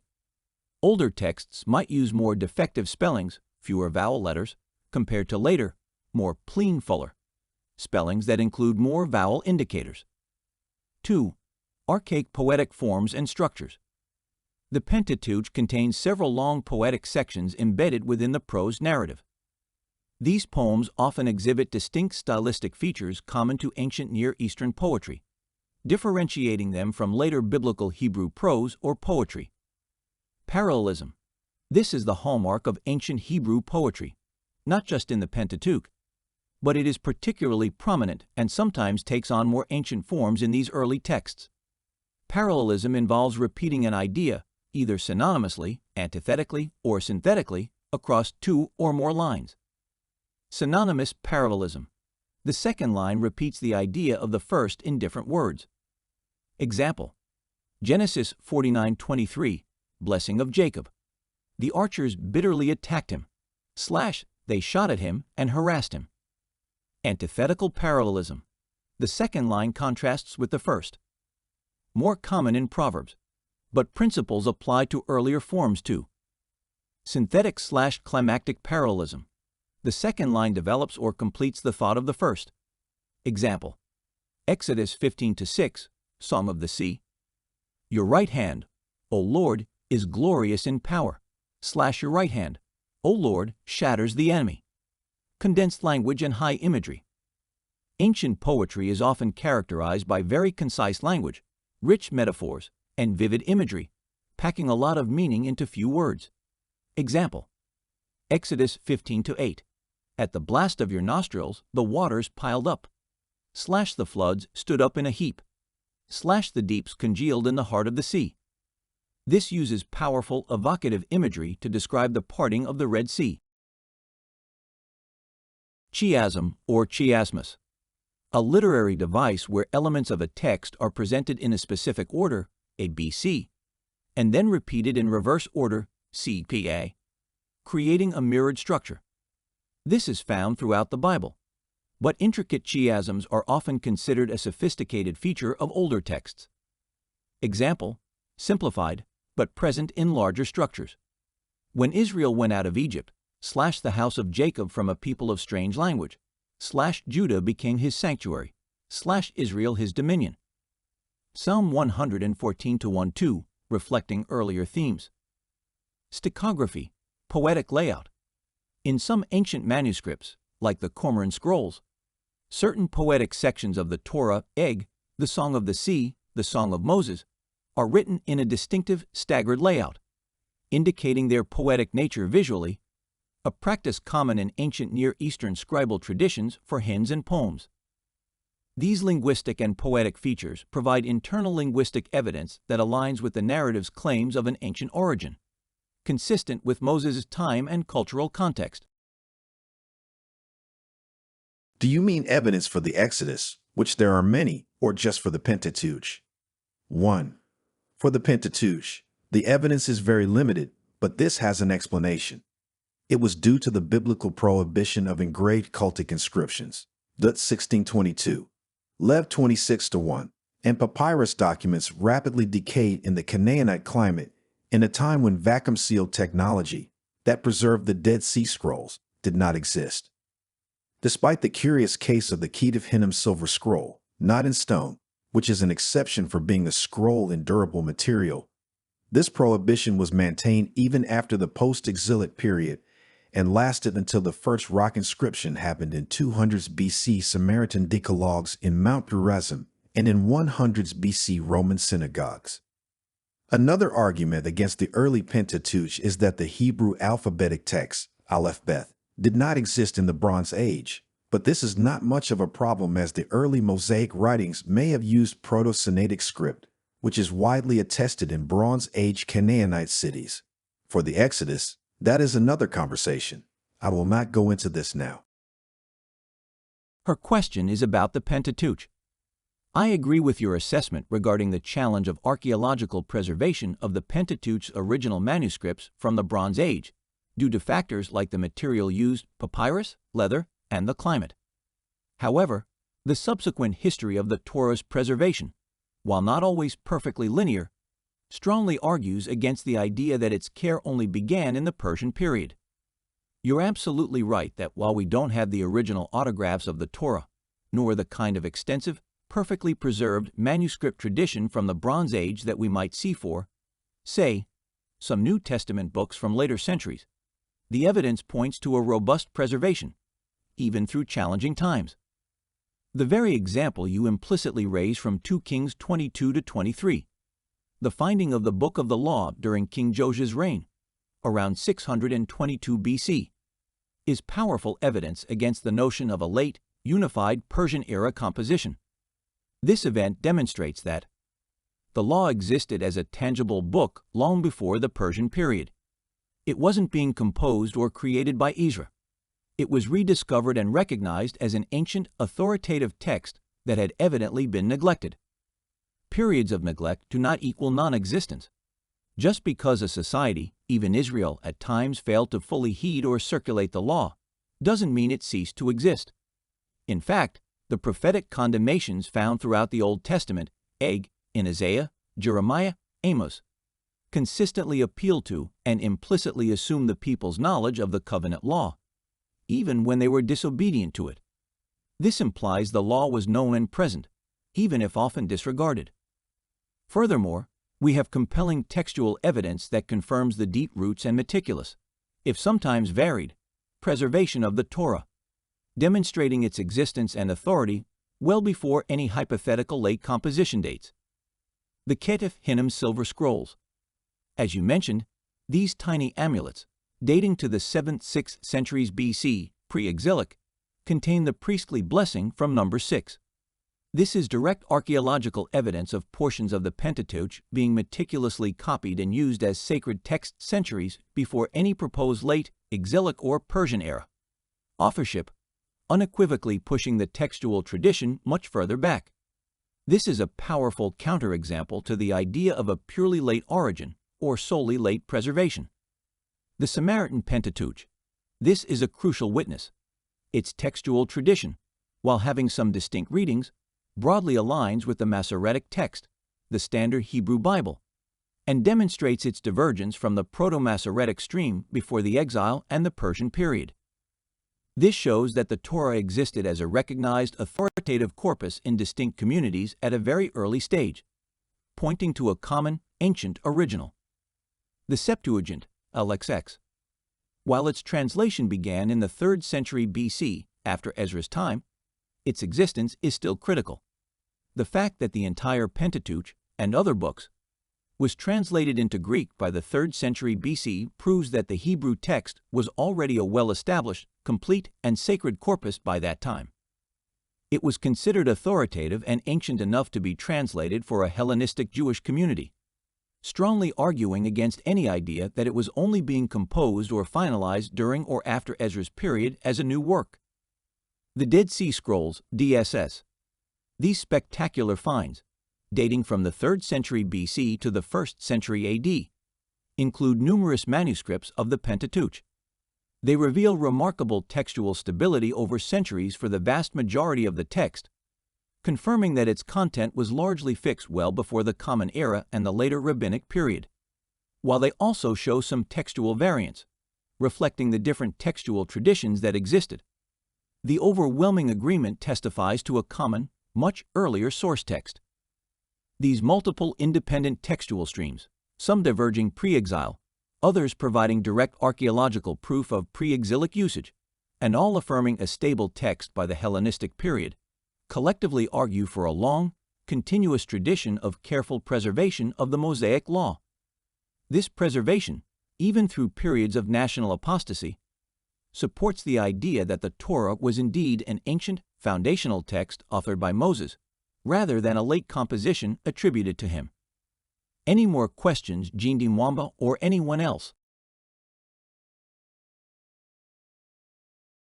Older texts might use more defective spellings, fewer vowel letters, compared to later, more pleinfuller, spellings that include more vowel indicators. 2. Archaic poetic forms and structures. The Pentateuch contains several long poetic sections embedded within the prose narrative. These poems often exhibit distinct stylistic features common to ancient Near Eastern poetry, differentiating them from later biblical Hebrew prose or poetry. Parallelism. This is the hallmark of ancient Hebrew poetry, not just in the Pentateuch, but it is particularly prominent and sometimes takes on more ancient forms in these early texts. Parallelism involves repeating an idea, either synonymously, antithetically, or synthetically, across 2 or more lines. Synonymous parallelism. The second line repeats the idea of the first in different words. Example: Genesis 49:23, blessing of Jacob. The archers bitterly attacked him. They shot at him and harassed him. Antithetical parallelism. The second line contrasts with the first. More common in Proverbs, but principles apply to earlier forms too. Synthetic/climactic parallelism. the second line develops or completes the thought of the first. Example: Exodus 15:6, Song of the Sea. Your right hand, O Lord, is glorious in power. Slash your right hand, O Lord, shatters the enemy. Condensed language and high imagery. Ancient poetry is often characterized by very concise language, rich metaphors, and vivid imagery, packing a lot of meaning into few words. Example: Exodus 15:8. At the blast of your nostrils, the waters piled up. Slash the floods stood up in a heap. Slash the deeps congealed in the heart of the sea. This uses powerful, evocative imagery to describe the parting of the Red Sea. Chiasm or chiasmus. A literary device where elements of a text are presented in a specific order, A, B, C, and then repeated in reverse order, C, P, A, creating a mirrored structure. This is found throughout the Bible, but intricate chiasms are often considered a sophisticated feature of older texts. Example: simplified, but present in larger structures. When Israel went out of Egypt, slash the house of Jacob from a people of strange language, slash Judah became his sanctuary, slash Israel his dominion. Psalm 114:1-2, reflecting earlier themes. Stichography, poetic layout. In some ancient manuscripts, like the Qumran scrolls, certain poetic sections of the Torah, the Song of the Sea, the Song of Moses, are written in a distinctive staggered layout, indicating their poetic nature visually, a practice common in ancient Near Eastern scribal traditions for hymns and poems. These linguistic and poetic features provide internal linguistic evidence that aligns with the narrative's claims of an ancient origin, consistent with Moses' time and cultural context. Do you mean evidence for the Exodus, which there are many, or just for the Pentateuch? 1. For the Pentateuch, the evidence is very limited, but this has an explanation. It was due to the biblical prohibition of engraved cultic inscriptions, Dut 1622, Lev 26:1, and papyrus documents rapidly decayed in the Canaanite climate in a time when vacuum-sealed technology that preserved the Dead Sea Scrolls did not exist. Despite the curious case of the Ketef Hinnom silver scroll, not in stone, which is an exception for being a scroll in durable material, this prohibition was maintained even after the post-exilic period and lasted until the first rock inscription happened in 200s BC Samaritan decalogues in Mount Gerizim and in 100s BC Roman synagogues. Another argument against the early Pentateuch is that the Hebrew alphabetic text, Aleph Beth, did not exist in the Bronze Age, but this is not much of a problem as the early Mosaic writings may have used Proto-Sinaitic script, which is widely attested in Bronze Age Canaanite cities. For the Exodus, that is another conversation. I will not go into this now. Her question is about the Pentateuch. I agree with your assessment regarding the challenge of archaeological preservation of the Pentateuch's original manuscripts from the Bronze Age, due to factors like the material used, papyrus, leather, and the climate. However, the subsequent history of the Torah's preservation, while not always perfectly linear, strongly argues against the idea that its care only began in the Persian period. You're absolutely right that while we don't have the original autographs of the Torah, nor the kind of extensive, perfectly preserved manuscript tradition from the Bronze Age that we might see for, say, some New Testament books from later centuries, the evidence points to a robust preservation, even through challenging times. The very example you implicitly raise from 2 Kings 22-23, the finding of the Book of the Law during King Josiah's reign, around 622 BC, is powerful evidence against the notion of a late, unified Persian-era composition. This event demonstrates that the law existed as a tangible book long before the Persian period. It wasn't being composed or created by Ezra. It was rediscovered and recognized as an ancient, authoritative text that had evidently been neglected. Periods of neglect do not equal non-existence. Just because a society, even Israel, at times failed to fully heed or circulate the law, doesn't mean it ceased to exist. In fact, the prophetic condemnations found throughout the Old Testament, in Isaiah, Jeremiah, Amos, consistently appeal to and implicitly assume the people's knowledge of the covenant law, even when they were disobedient to it. This implies the law was known and present, even if often disregarded. Furthermore, we have compelling textual evidence that confirms the deep roots and meticulous, if sometimes varied, preservation of the Torah, demonstrating its existence and authority well before any hypothetical late composition dates. The Ketef Hinnom silver scrolls. As you mentioned, these tiny amulets, dating to the 7th-6th centuries BC, pre-exilic, contain the priestly blessing from number 6. This is direct archaeological evidence of portions of the Pentateuch being meticulously copied and used as sacred text centuries before any proposed late exilic or Persian era. Authorship, unequivocally pushing the textual tradition much further back. This is a powerful counterexample to the idea of a purely late origin or solely late preservation. The Samaritan Pentateuch. This is a crucial witness. Its textual tradition, while having some distinct readings, broadly aligns with the Masoretic text, the standard Hebrew Bible, and demonstrates its divergence from the Proto-Masoretic stream before the exile and the Persian period. This shows that the Torah existed as a recognized authoritative corpus in distinct communities at a very early stage, pointing to a common, ancient original. The Septuagint, LXX. While its translation began in the 3rd century BC, after Ezra's time, its existence is still critical. The fact that the entire Pentateuch and other books was translated into Greek by the 3rd century BC proves that the Hebrew text was already a well-established, complete, and sacred corpus by that time. It was considered authoritative and ancient enough to be translated for a Hellenistic Jewish community, strongly arguing against any idea that it was only being composed or finalized during or after Ezra's period as a new work. The Dead Sea Scrolls, DSS. These spectacular finds, dating from the 3rd century BC to the 1st century AD, include numerous manuscripts of the Pentateuch. They reveal remarkable textual stability over centuries for the vast majority of the text, confirming that its content was largely fixed well before the Common Era and the later Rabbinic period, while they also show some textual variance, reflecting the different textual traditions that existed. The overwhelming agreement testifies to a common, much earlier source text. These multiple independent textual streams, some diverging pre-exile, others providing direct archaeological proof of pre-exilic usage, and all affirming a stable text by the Hellenistic period, collectively argue for a long, continuous tradition of careful preservation of the Mosaic Law. This preservation, even through periods of national apostasy, supports the idea that the Torah was indeed an ancient, foundational text authored by Moses, rather than a late composition attributed to him. Any more questions, Jean Mwamba or anyone else?